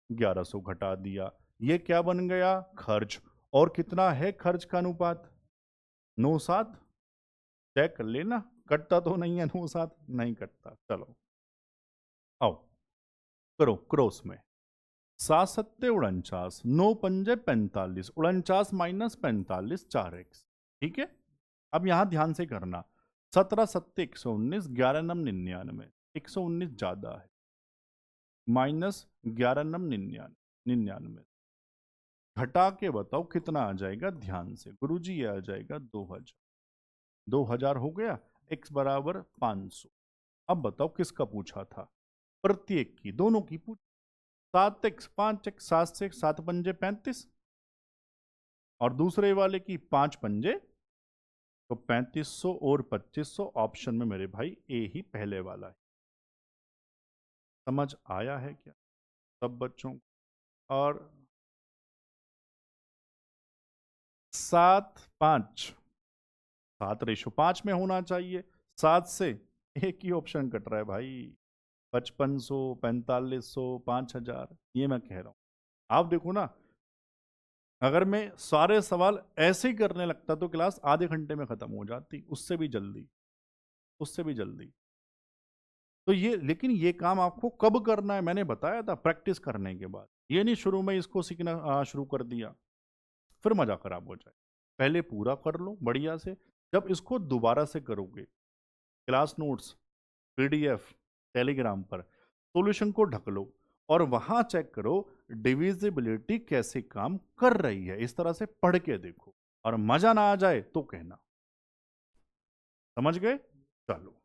1100 घटा दिया। ये क्या बन गया? खर्च। और कितना है खर्च का अनुपात? 9-7। चेक कर लेना, कटता तो नहीं है 9-7, नहीं कटता। चलो आओ करो क्रॉस में। 7×7 = 49, 9×5 = 45, 49 - 45 4x। ठीक है, अब यहां ध्यान से करना। 17×7 = 119, 11×9 = 99, 119 ज्यादा है, -11×9 = 99। घटा के बताओ कितना आ जाएगा, ध्यान से गुरुजी। ये आ जाएगा 2000। 2000 हो गया। x बराबर 500। अब बताओ किसका पूछा था? प्रत्येक की, दोनों की पूछ। 7x 5x, 7 से 7 पंजे 35, और दूसरे वाले की 5 पंजे, तो 3500 और 2500। ऑप्शन में मेरे भाई ए ही पहले वाला है। समझ आया है क्या सब बच्चों को? और 7-5, 7:5 में होना चाहिए। 7 से एक ही ऑप्शन कट रहा है भाई, 5500, 4500, 5000। ये मैं कह रहा हूं। आप देखो ना, अगर मैं सारे सवाल ऐसे ही करने लगता तो क्लास आधे घंटे में खत्म हो जाती, उससे भी जल्दी, उससे भी जल्दी। तो ये, लेकिन ये काम आपको कब करना है मैंने बताया था, प्रैक्टिस करने के बाद। ये नहीं शुरू में इसको सीखना शुरू कर दिया फिर मजा खराब हो जाए। पहले पूरा कर लो बढ़िया से। जब इसको दोबारा से करोगे, क्लास नोट्स, PDF, टेलीग्राम पर सॉल्यूशन को ढक लो और वहां चेक करो डिविजिबिलिटी कैसे काम कर रही है। इस तरह से पढ़ के देखो, और मजा ना आ जाए तो कहना। समझ गए? चलो,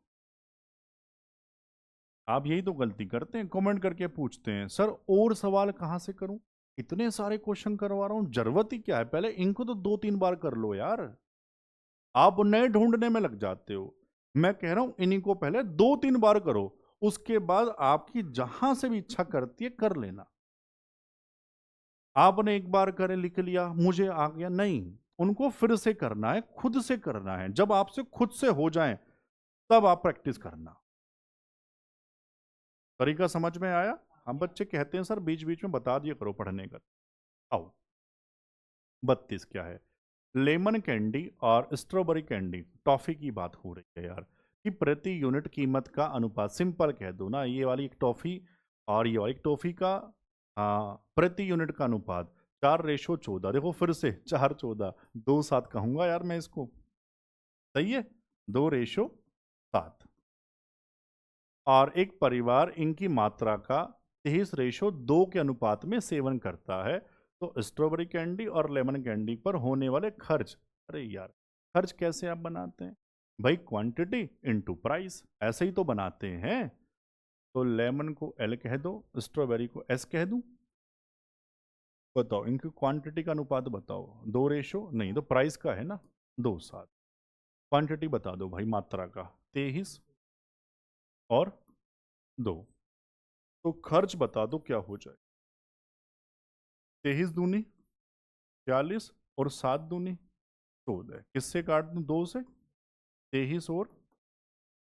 आप यही तो गलती करते हैं, कमेंट करके पूछते हैं सर और सवाल कहां से करूं, इतने सारे क्वेश्चन करवा रहा हूं, जरूरत ही क्या है? पहले इनको तो 2-3 बार कर लो यार, आप नए ढूंढने में लग जाते हो। मैं कह रहा हूं इन्हीं को पहले 2-3 बार करो, उसके बाद आपकी जहां से भी इच्छा करती है कर लेना। आपने एक बार करे लिख लिया मुझे आ गया, नहीं, उनको फिर से करना है, खुद से करना है। जब आपसे खुद से हो जाए तब आप प्रैक्टिस करना। तरीका समझ में आया? हम बच्चे कहते हैं सर बीच बीच में बता दिया करो पढ़ने का। आओ 32 क्या है? लेमन कैंडी और स्ट्रॉबेरी कैंडी टॉफी की बात हो रही है यार, कि प्रति यूनिट कीमत का अनुपात, सिंपल कह दो ना, ये वाली एक टॉफी और ये वाली टॉफी का प्रति यूनिट का अनुपात 4:14। देखो फिर से 4:14, 2:7 कहूंगा यार मैं इसको। सही है, 2:7। और एक परिवार इनकी मात्रा का 23:2 के अनुपात में सेवन करता है, तो स्ट्रॉबेरी कैंडी और लेमन कैंडी पर होने वाले खर्च, अरे यार खर्च कैसे आप बनाते हैं भाई? क्वांटिटी इनटू प्राइस, ऐसे ही तो बनाते हैं। तो लेमन को एल कह दो, स्ट्रॉबेरी को एस कह दूं। बताओ इनकी क्वांटिटी का अनुपात बताओ। 2 नहीं तो प्राइस का है ना 2:7। क्वांटिटी बता दो भाई मात्रा का, 23 और 2। तो खर्च बता दो क्या हो जाए। 23 दूनी 40 और 7 दूनी 14। किससे काट दूं? 2 से। 23 और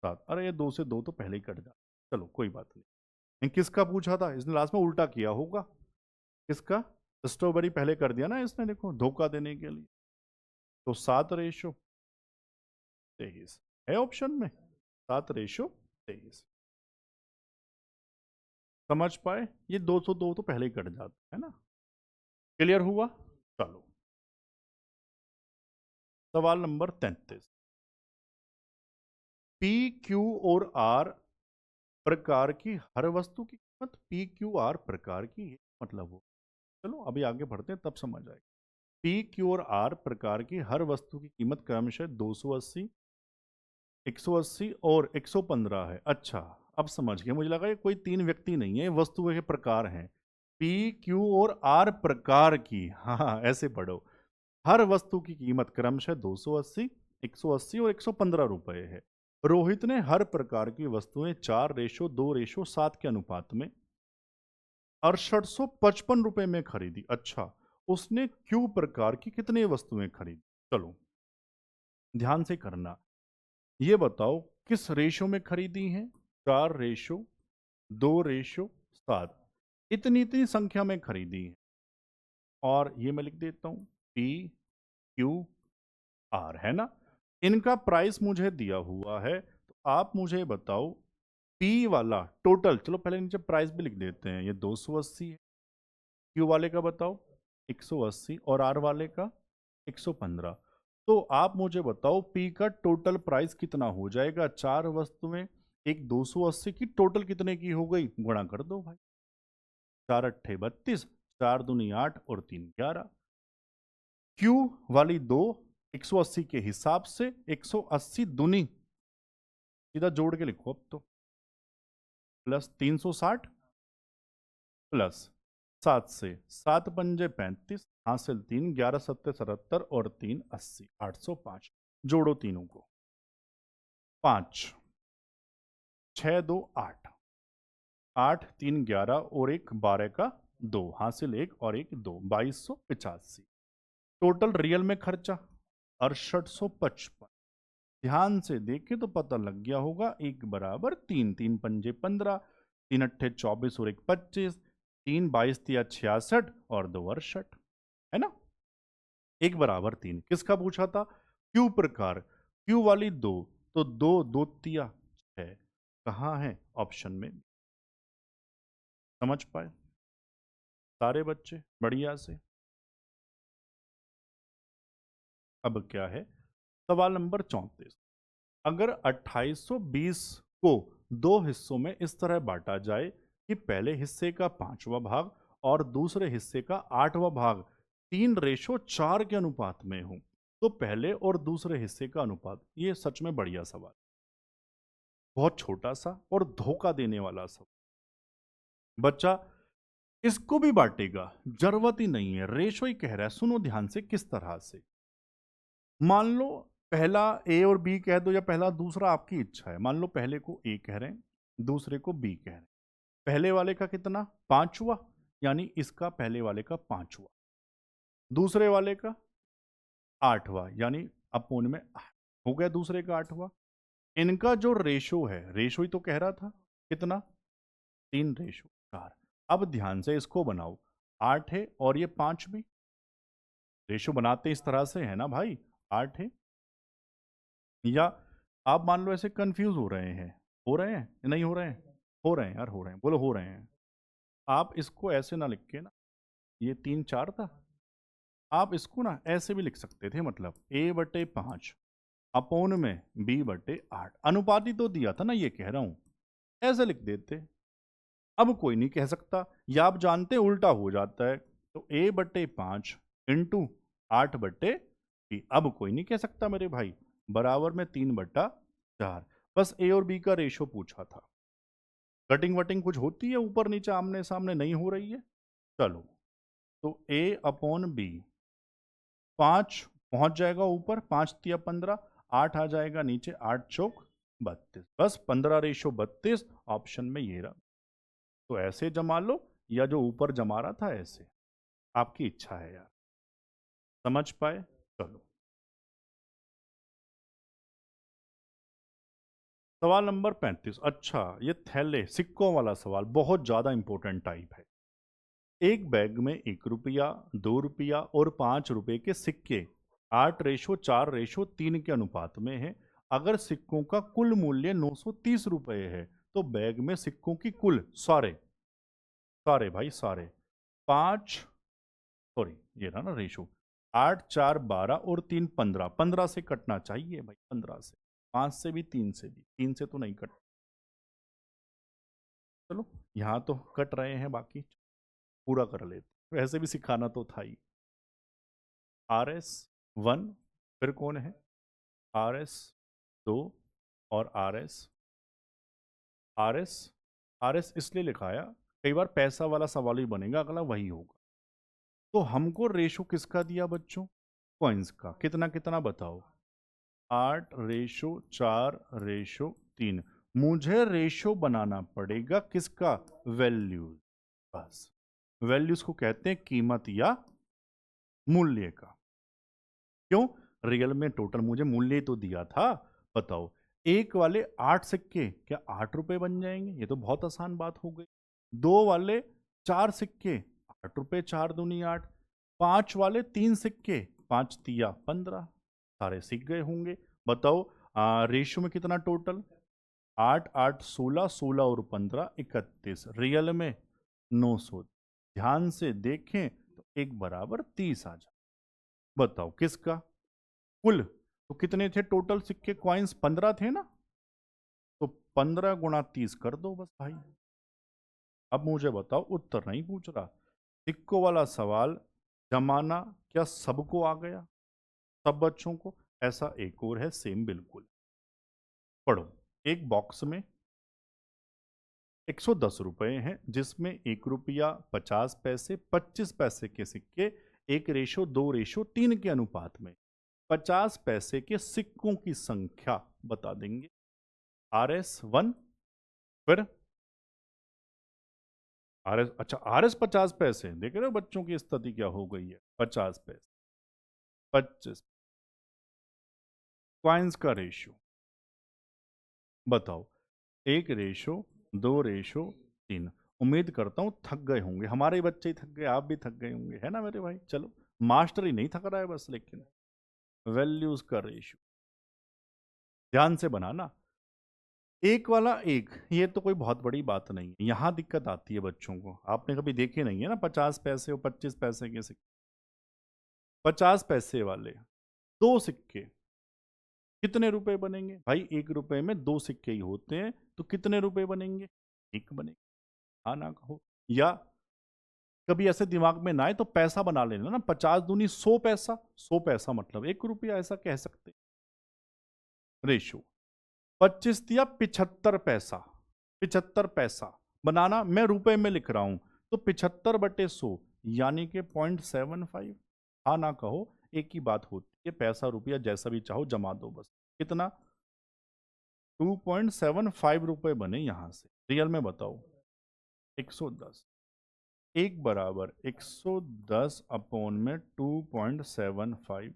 7, अरे ये 2 से 2 तो पहले ही कट जा। चलो कोई बात नहीं। किसका पूछा था इसने? लास्ट में उल्टा किया होगा। किसका? स्ट्रॉबेरी पहले कर दिया ना इसने, देखो धोखा देने के लिए। तो 7:23 है ऑप्शन में। 7:23 समझ पाए? ये 202 तो पहले ही कट जाता है ना। क्लियर हुआ? चलो सवाल नंबर 33। पी क्यू और आर प्रकार की हर वस्तु की कीमत, पी क्यू आर प्रकार की मतलब हो। चलो अभी आगे बढ़ते हैं तब समझ आएगा। पी क्यू और आर प्रकार की हर वस्तु की कीमत क्रमशः 280, 180 और 115 है। अच्छा अब समझ गए, मुझे लगा ये कोई 3 व्यक्ति नहीं है, वस्तुओं के प्रकार हैं। पी क्यू और आर प्रकार की, हाँ ऐसे पढ़ो। हर वस्तु की कीमत क्रमशः 280, 180 और 115 रुपए है। रोहित ने हर प्रकार की वस्तुएं 4:2:7 के अनुपात में 6855 रुपए में खरीदी। अच्छा उसने क्यू प्रकार की कितनी वस्तुएं खरीदी? चलो ध्यान से करना। ये बताओ किस रेशो में खरीदी है? 4:2:7, इतनी इतनी संख्या में खरीदी है। और ये मैं लिख देता हूं पी क्यू आर, है ना। इनका प्राइस मुझे दिया हुआ है, तो आप मुझे बताओ पी वाला टोटल, चलो पहले नीचे प्राइस भी लिख देते हैं, ये 280 है। क्यू वाले का बताओ 180 और आर वाले का 115। तो आप मुझे बताओ पी का टोटल प्राइस कितना हो जाएगा? 4 वस्तुएं एक 280 की टोटल कितने की हो गई? गुणा कर दो भाई। 4 × 8 = 32, 4 दूनी 8 और 3 11। क्यू वाली 2 180 के हिसाब से 180 दूनी, सीधा जोड़ के लिखो अब तो, प्लस 360 प्लस 7 से 7 पंजे 35, हासिल 3, 11 7 77 और 3 80, 805। जोड़ो तीनों को। 5 6 2 8, 8 3 11 और 1 12 का 2, हासिल 1 और 1 2, 2285। टोटल रियल में खर्चा 6855। ध्यान से देखे तो पता लग गया होगा। 1 बराबर 3, 3 पंजे 15, 3 अट्ठे 24 और 1 25, 3 22 तिया 66 और 2 68, है ना। 1 बराबर 3 किसका पूछा था? क्यू प्रकार, क्यू वाली 2, तो 2 2 तिया 6 कहाँ है? ऑप्शन में। समझ पाए सारे बच्चे बढ़िया से? अब क्या है सवाल नंबर 34। अगर 2820 को 2 हिस्सों में इस तरह बांटा जाए कि पहले हिस्से का 5वां भाग और दूसरे हिस्से का 8वां भाग 3:4 के अनुपात में हो, तो पहले और दूसरे हिस्से का अनुपात। ये सच में बढ़िया सवाल, बहुत छोटा सा और धोखा देने वाला सवाल। बच्चा इसको भी बांटेगा, जरूरत ही नहीं है, रेशो ही कह रहा है। सुनो ध्यान से किस तरह से। मान लो पहला ए और बी कह दो, या पहला दूसरा, आपकी इच्छा है। मान लो पहले को ए कह रहे हैं, दूसरे को बी कह रहे हैं। पहले वाले का कितना? 5वां, यानी इसका पहले वाले का 5वां, दूसरे वाले का 8वां, यानी अपोन में हो गया दूसरे का 8वां। इनका जो रेशो है, रेशो ही तो कह रहा था कितना? 3:4। अब ध्यान से इसको बनाओ, 8 है और ये 5 भी। रेशो बनाते इस तरह से है ना भाई, 8 है। या आप मान लो ऐसे कंफ्यूज हो रहे हैं, हो रहे हैं नहीं हो रहे हैं? हो रहे हैं यार, हो रहे हैं, बोलो हो रहे हैं। आप इसको ऐसे ना लिख के ना, ये 3 4 था, आप इसको ना ऐसे भी लिख सकते थे, मतलब A/5 अपोन में B/8। अनुपात ही तो दिया था ना, ये कह रहा हूं, ऐसे लिख देते। अब कोई नहीं कह सकता, या आप जानते हैं उल्टा हो जाता है, तो a/5 इंटू 8/3। अब कोई नहीं कह सकता मेरे भाई, बराबर में 3/4। बस ए और बी का रेशो पूछा था। कटिंग वटिंग कुछ होती है ऊपर नीचे आमने सामने नहीं हो रही है। चलो, तो a/b 5 पहुंच जाएगा ऊपर, 5×3 = 15, 8 आ जाएगा नीचे, 8×4 = 32। बस 15/32 ऑप्शन में ये रहा। तो ऐसे जमा लो, या जो ऊपर जमा रहा था ऐसे, आपकी इच्छा है यार। समझ पाए? चलो, सवाल नंबर 35। अच्छा, ये थैले सिक्कों वाला सवाल बहुत ज्यादा इंपॉर्टेंट टाइप है। एक बैग में 1 रुपया, 2 रुपया और 5 रुपए के सिक्के 8:4:3 के अनुपात में है। अगर सिक्कों का कुल मूल्य 930 रुपए है, तो बैग में सिक्कों की कुल सारे सारे भाई सारे 5, सॉरी ये रहा ना रेशो, 8, 4, 12 और 3, 15। 15 से कटना चाहिए भाई, 15 से, 5 से भी, 3 से भी, 3 से तो नहीं कट। चलो, यहाँ तो कट रहे हैं, बाकी पूरा कर लेते, वैसे भी सिखाना तो था ही। RS1, फिर कौन है RS2 और RS RS इसलिए लिखाया, कई बार पैसा वाला सवाल ही बनेगा, अगला वही होगा। तो हमको रेशो किसका दिया बच्चों? कॉइन्स का। कितना कितना बताओ? 8:4:3। मुझे रेशो बनाना पड़ेगा किसका? वैल्यूज। बस, वैल्यूज को कहते हैं कीमत या मूल्य का। क्यों? रियल में टोटल मुझे मूल्य तो दिया था। बताओ, एक वाले 8 सिक्के क्या 8 रुपए बन जाएंगे? ये तो बहुत आसान बात हो गई। 2 वाले 4 सिक्के 8 रुपए, 4×2=8। 5 वाले 3 सिक्के, 5×3=15। सारे सीख गए होंगे। बताओ, रेशियो में कितना टोटल? 8, 8, 16, 16 और 15 31। रियल में 900। ध्यान से देखें तो 1 = 30 आ जाए। बताओ किसका? कुल। तो कितने थे टोटल सिक्के कॉइन्स? 15 थे ना, तो 15 × 30 कर दो बस भाई। अब मुझे बताओ, उत्तर नहीं पूछ रहा, सिक्कों वाला सवाल जमाना क्या सबको आ गया? सब बच्चों को? ऐसा एक और है सेम बिल्कुल। पढ़ो, एक बॉक्स में 110 रुपए हैं, जिसमें 1 रुपया, 50 पैसे, 25 पैसे के सिक्के 1:2:3 के अनुपात में 50 पैसे के सिक्कों की संख्या बता देंगे। RS1, फिर RS, अच्छा RS 50 पैसे। देख रहे हो बच्चों की स्थिति क्या हो गई है? 50 पैसे, 25 कॉइन्स का रेशियो बताओ। 1:2:3। उम्मीद करता हूं थक गए होंगे, हमारे बच्चे ही थक गए, आप भी थक गए होंगे, है ना मेरे भाई? चलो, मास्टर ही नहीं थक रहा है बस, लेकिन वैल्यूज का रेशियो ध्यान से बनाना। एक वाला एक, ये तो कोई बहुत बड़ी बात नहीं है। यहां दिक्कत आती है बच्चों को, आपने कभी देखे नहीं है ना 50 पैसे और 25 पैसे के सिक्के। 50 पैसे वाले दो सिक्के कितने रुपए बनेंगे भाई? 1 रुपए में 2 सिक्के ही होते हैं, तो कितने रुपए बनेंगे? एक बनेंगे। हाँ ना कहो। या कभी ऐसे दिमाग में ना आए तो पैसा बना लेना ना, 50×2=100 पैसा, 100 पैसा मतलब 1 रुपया, ऐसा कह सकते। रेशो 25 दिया, 75 पैसा। 75 पैसा बनाना, मैं रुपए में लिख रहा हूं, तो 75/100 यानी कि 0.75। हाँ ना कहो, एक ही बात होती है, पैसा रुपया जैसा भी चाहो जमा दो बस। कितना? 2.75 बने यहां से। रियल में बताओ, 110। एक बराबर 110/2.75।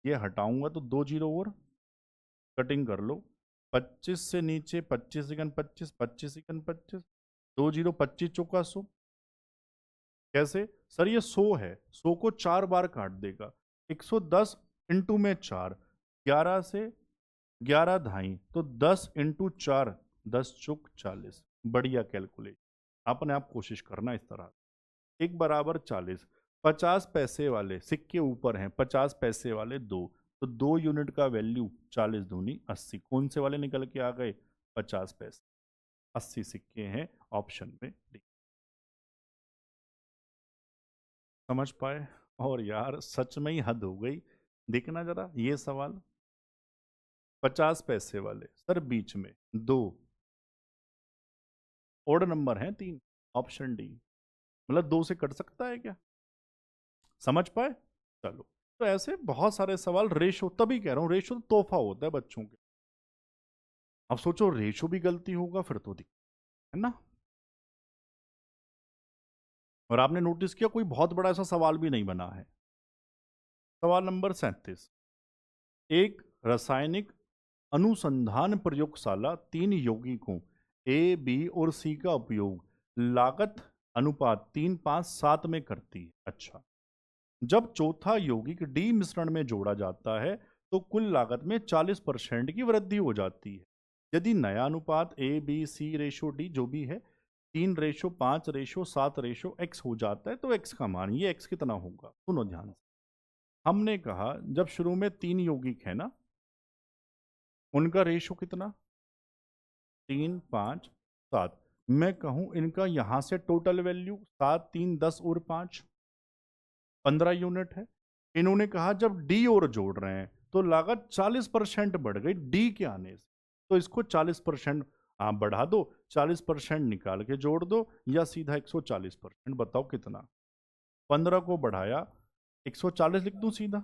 ये हटाऊंगा तो 2 जीरो और, कटिंग कर लो। 25 से नीचे 25 × 25, 25 × 25, 2 0 25 × 100। कैसे सर? ये 100 है, 100 को 4 बार काट देगा। 110 इंटू में 4, 11 से 11 ढाई, तो 10 इंटू 4, 10×4=40। बढ़िया कैलकुलेट, अपने आप कोशिश करना इस तरह। 1 = 40। 50 पैसे वाले सिक्के ऊपर हैं, 50 पैसे वाले दो, तो 2 यूनिट का वैल्यू 40×2=80। कौन से वाले निकल के आ गए? 50 पैसे। 80 सिक्के हैं ऑप्शन में डी। समझ पाए? और यार सच में ही हद हो गई। देखना जरा ये सवाल, 50 पैसे वाले सर बीच में दो ओड नंबर हैं, तीन, ऑप्शन डी। मतलब दो से कट सकता है क्या? समझ पाए? चलो, तो ऐसे बहुत सारे सवाल, रेशो तभी कह रहा हूं, रेशो तो तोहफा होता है बच्चों के। अब सोचो रेशो भी गलती होगा फिर तो दिक्कत है ना। और आपने नोटिस किया कोई बहुत बड़ा ऐसा सवाल भी नहीं बना है। सवाल नंबर 37, एक रासायनिक अनुसंधान प्रयोगशाला तीन यौगिकों ए, बी और सी का उपयोग लागत अनुपात 3:5:7 में करती है। अच्छा, जब चौथा यौगिक डी मिश्रण में जोड़ा जाता है तो कुल लागत में 40% की वृद्धि हो जाती है। यदि नया अनुपात ए, बी, सी रेशो डी जो भी है 3:5:7:x हो जाता है तो x का मान, ये x कितना होगा? सुनो ध्यान से। हमने कहा जब शुरू में तीन यौगिक है ना, उनका रेशो कितना? 3:5:7। मैं कहूं इनका यहां से टोटल वैल्यू 7, 3, 10 और 5, 15 यूनिट है। इन्होंने कहा जब डी और जोड़ रहे हैं तो लागत 40% बढ़ गई डी के आने से, तो इसको 40% आप बढ़ा दो, 40% निकाल के जोड़ दो, या सीधा 140%। बताओ कितना? 15 को बढ़ाया 140 लिख दूं सीधा,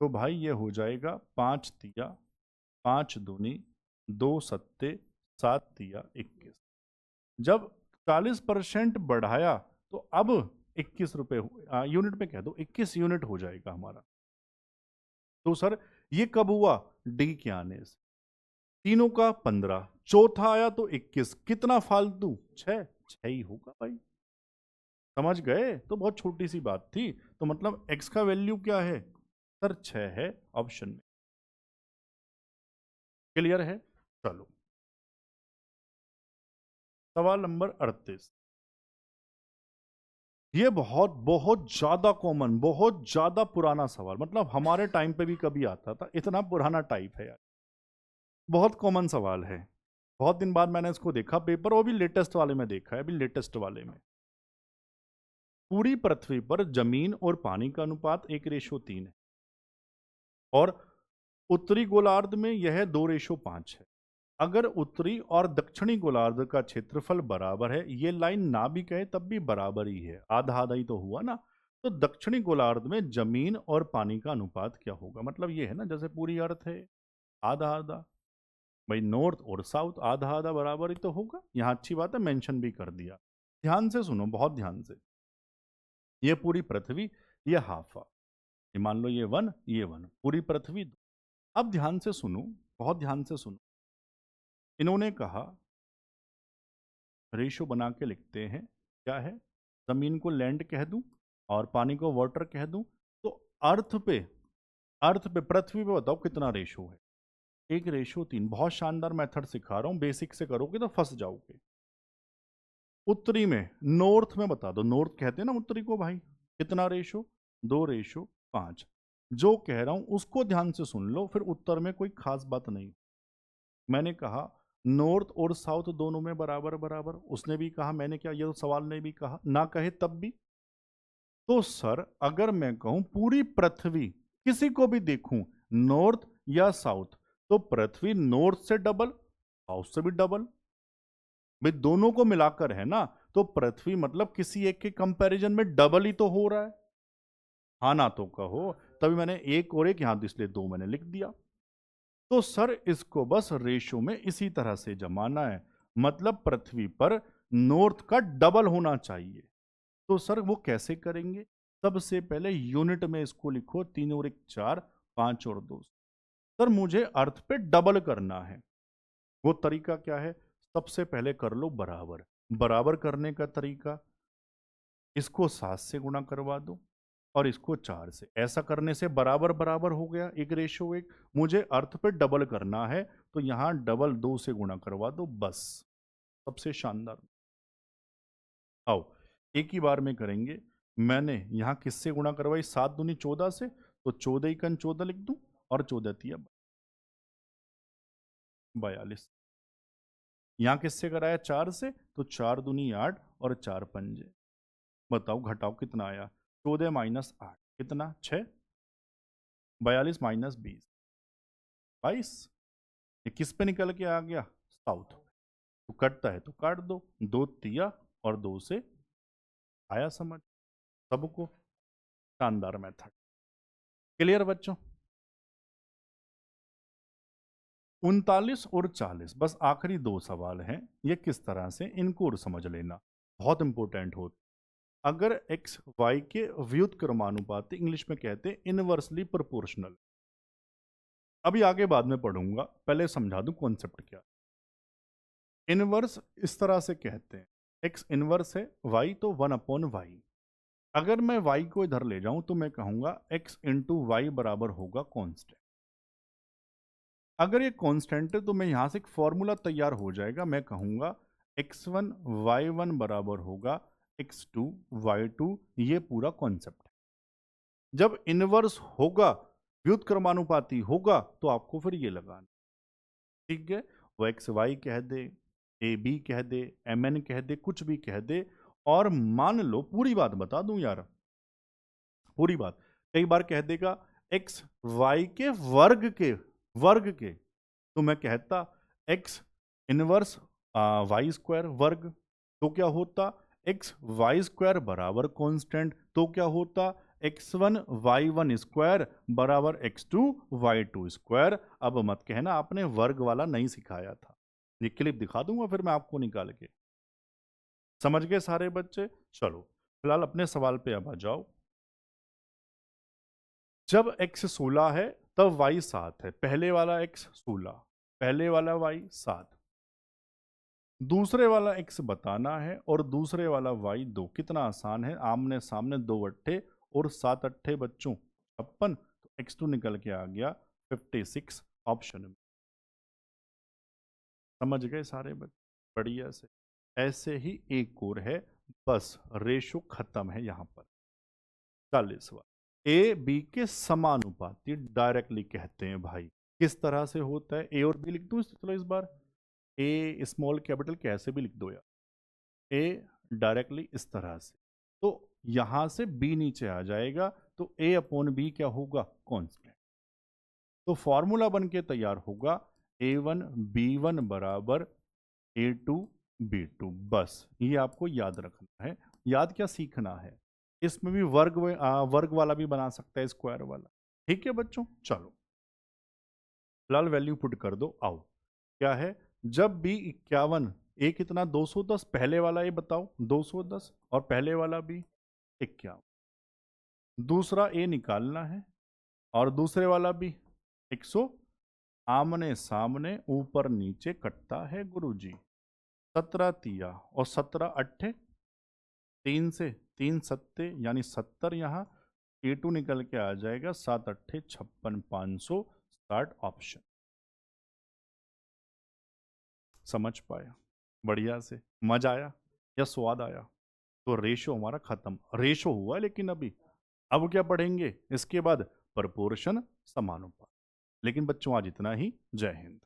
तो भाई ये हो जाएगा 5 तिया 5 दूनी 2 सत्ते 7 तिया 21। जब 40% बढ़ाया तो अब 21 रुपए यूनिट में कह दो, 21 यूनिट हो जाएगा हमारा। तो सर ये कब हुआ? डी के आने से। तीनों का 15, चौथा आया तो 21, कितना फालतू? 6, 6 ही होगा भाई। समझ गए? तो बहुत छोटी सी बात थी। तो मतलब x का वैल्यू क्या है सर? 6 है ऑप्शन में। क्लियर है? चलो, सवाल नंबर 38, ये बहुत बहुत ज्यादा कॉमन, बहुत ज्यादा पुराना सवाल, मतलब हमारे टाइम पे भी कभी आता था, इतना पुराना टाइप है यार। बहुत कॉमन सवाल है। बहुत दिन बाद मैंने इसको देखा पेपर, वो भी लेटेस्ट वाले में देखा है, अभी लेटेस्ट वाले में। पूरी पृथ्वी पर जमीन और पानी का अनुपात 1:3 है और उत्तरी गोलार्ध में यह 2:5 है। अगर उत्तरी और दक्षिणी गोलार्ध का क्षेत्रफल बराबर है, ये लाइन ना भी कहे तब भी बराबर ही है, आधा आधा ही तो हुआ ना। तो दक्षिणी गोलार्ध में जमीन और पानी का अनुपात क्या होगा? मतलब ये है ना जैसे पूरी अर्थ है, आधा आधा। भाई नॉर्थ और साउथ आधा आधा बराबर ही तो होगा। यहाँ अच्छी बात है मेंशन भी कर दिया। ध्यान से सुनो, बहुत ध्यान से। ये पूरी पृथ्वी, ये हाफा, ये मान लो ये वन, ये वन, पूरी पृथ्वी दो। अब ध्यान से सुनो, बहुत ध्यान से सुनो। इन्होंने कहा रेशो बना के लिखते हैं, क्या है? जमीन को लैंड कह दूं और पानी को वाटर कह दूं, तो अर्थ पे, अर्थ पे पृथ्वी पे बताओ कितना रेशो है? 1:3। बहुत शानदार मेथड सिखा रहा हूं, बेसिक से करोगे तो फंस जाओगे। उत्तरी में, नॉर्थ में बता दो, नॉर्थ कहते हैं ना उत्तरी को भाई, कितना रेशो? 2:5। जो कह रहा हूं उसको ध्यान से सुन लो, फिर उत्तर में कोई खास बात नहीं। मैंने कहा नॉर्थ और साउथ दोनों में बराबर बराबर, उसने भी कहा, मैंने क्या, ये तो सवाल ने भी कहा, ना कहे तब भी। तो सर अगर मैं कहूं पूरी पृथ्वी, किसी को भी देखूं नॉर्थ या साउथ, तो पृथ्वी नॉर्थ से डबल, साउथ से भी डबल, भाई दोनों को मिलाकर है ना। तो पृथ्वी मतलब किसी एक के कंपैरिजन में डबल ही तो हो रहा है। हाँ ना तो कहो। तभी मैंने एक और एक यहां, इसलिए दो मैंने लिख दिया। तो सर इसको बस रेशो में इसी तरह से जमाना है, मतलब पृथ्वी पर नॉर्थ का डबल होना चाहिए। तो सर वो कैसे करेंगे? सबसे पहले यूनिट में इसको लिखो, 3 और 1 4, 5 और 2। सर मुझे अर्थ पे डबल करना है, वो तरीका क्या है? सबसे पहले कर लो बराबर। बराबर करने का तरीका, इसको 7 से गुणा करवा दो और इसको 4 से। ऐसा करने से बराबर बराबर हो गया, 1:1। मुझे अर्थ पे डबल करना है तो यहां डबल 2 से गुणा करवा दो, बस। सबसे शानदार। आओ एक ही बार में करेंगे। मैंने यहां किससे गुणा करवाई? 7 दूनी 14 से, तो 14 इकन 14 लिख दूं और 14 तिया 42। यहाँ किससे कराया 4 से, तो 4 दूनी 8 और 4 पंजे, बताओ घटाओ कितना आया, 14 माइनस 8 कितना 6, 42 माइनस 20 22। ये किस पे निकल के आ गया, साउथ। तो कटता है तो काट दो, 2 तिया और 2 से, आया समझ सबको, शानदार मेथड। क्लियर बच्चों। 39 और 40 बस आखिरी 2 सवाल हैं, ये किस तरह से, इनको और समझ लेना, बहुत इंपॉर्टेंट होता। अगर एक्स वाई के व्युत्क्रमानुपाती, इंग्लिश में कहते हैं इनवर्सली प्रोपोर्शनल। अभी आगे बाद में पढ़ूंगा, पहले समझा दूं कॉन्सेप्ट क्या। इनवर्स इस तरह से कहते हैं, एक्स इनवर्स है वाई तो 1/y। अगर मैं y को इधर ले जाऊं तो मैं कहूंगा x इंटू वाई बराबर होगा कांस्टेंट। अगर ये कांस्टेंट है तो मैं यहां से एक फॉर्मूला तैयार हो जाएगा, मैं कहूंगा x1 y1 बराबर होगा x2 y2। ये पूरा कॉन्सेप्ट है। जब इनवर्स होगा, व्युत्क्रमानुपाती होगा, तो आपको फिर ये लगाना, ठीक है। वो एक्स वाई कह दे, ए बी कह दे, एम एन कह दे, कुछ भी कह दे, और मान लो पूरी बात बता दूं यार, पूरी बात। कई बार कह देगा एक्स वाई के वर्ग के, तो मैं कहता एक्स इनवर्स वाई स्क्वायर वर्ग, तो क्या होता एक्स वाई स्क्वायर बराबर कांस्टेंट, तो क्या होता x1 y1 स्क्वायर बराबर x2 y2 स्क्वायर। अब मत कहना आपने वर्ग वाला नहीं सिखाया था, ये क्लिप दिखा दूंगा फिर मैं आपको निकाल के। समझ गए सारे बच्चे। चलो फिलहाल अपने सवाल पे अब आ जाओ। जब x 16 है तब y 7 है, पहले वाला x 16, पहले वाला y 7, दूसरे वाला x बताना है और दूसरे वाला y 2। कितना आसान है, आमने सामने 2 अट्ठे और 7 अट्ठे बच्चों 56, तो x2 निकल के आ गया 56 ऑप्शन में। समझ गए सारे बच्चे, बढ़िया से। ऐसे ही एक और है, बस रेशो खत्म है यहां पर। 40वां, ए बी के समानुपाती डायरेक्टली कहते हैं भाई। किस तरह से होता है, ए और बी लिख दूं चलो इस बार, ए स्मॉल कैपिटल कैसे भी लिख दो यार, ए डायरेक्टली इस तरह से, तो यहां से बी नीचे आ जाएगा, तो ए अपॉन बी क्या होगा, कांस्टेंट। तो फॉर्मूला बन के तैयार होगा a1 b1 बराबर a2 b2। बस ये आपको याद रखना है। याद क्या सीखना है, इसमें भी वर्ग वाला भी बना सकता है, स्क्वायर वाला। ठीक है बच्चों, चलो फिलहाल वैल्यू पुट कर दो। आओ क्या है, जब b 51, ए कितना 210, पहले वाला ये बताओ 210 और पहले वाला भी 51, दूसरा ए निकालना है और दूसरे वाला भी 100, आमने सामने ऊपर नीचे कटता है गुरुजी। 17 तिया और 17 अट्ठे, 3 से 3 सत्ते यानी 70, यहाँ A2 निकल के आ जाएगा 7 अट्ठे 56 560 ऑप्शन। समझ पाया, बढ़िया से, मजा आया या स्वाद आया। तो रेशो हमारा खत्म, रेशो हुआ लेकिन अभी, अब क्या पढ़ेंगे इसके बाद, प्रपोर्शन समानुपात। लेकिन बच्चों आज इतना ही, जय हिंद।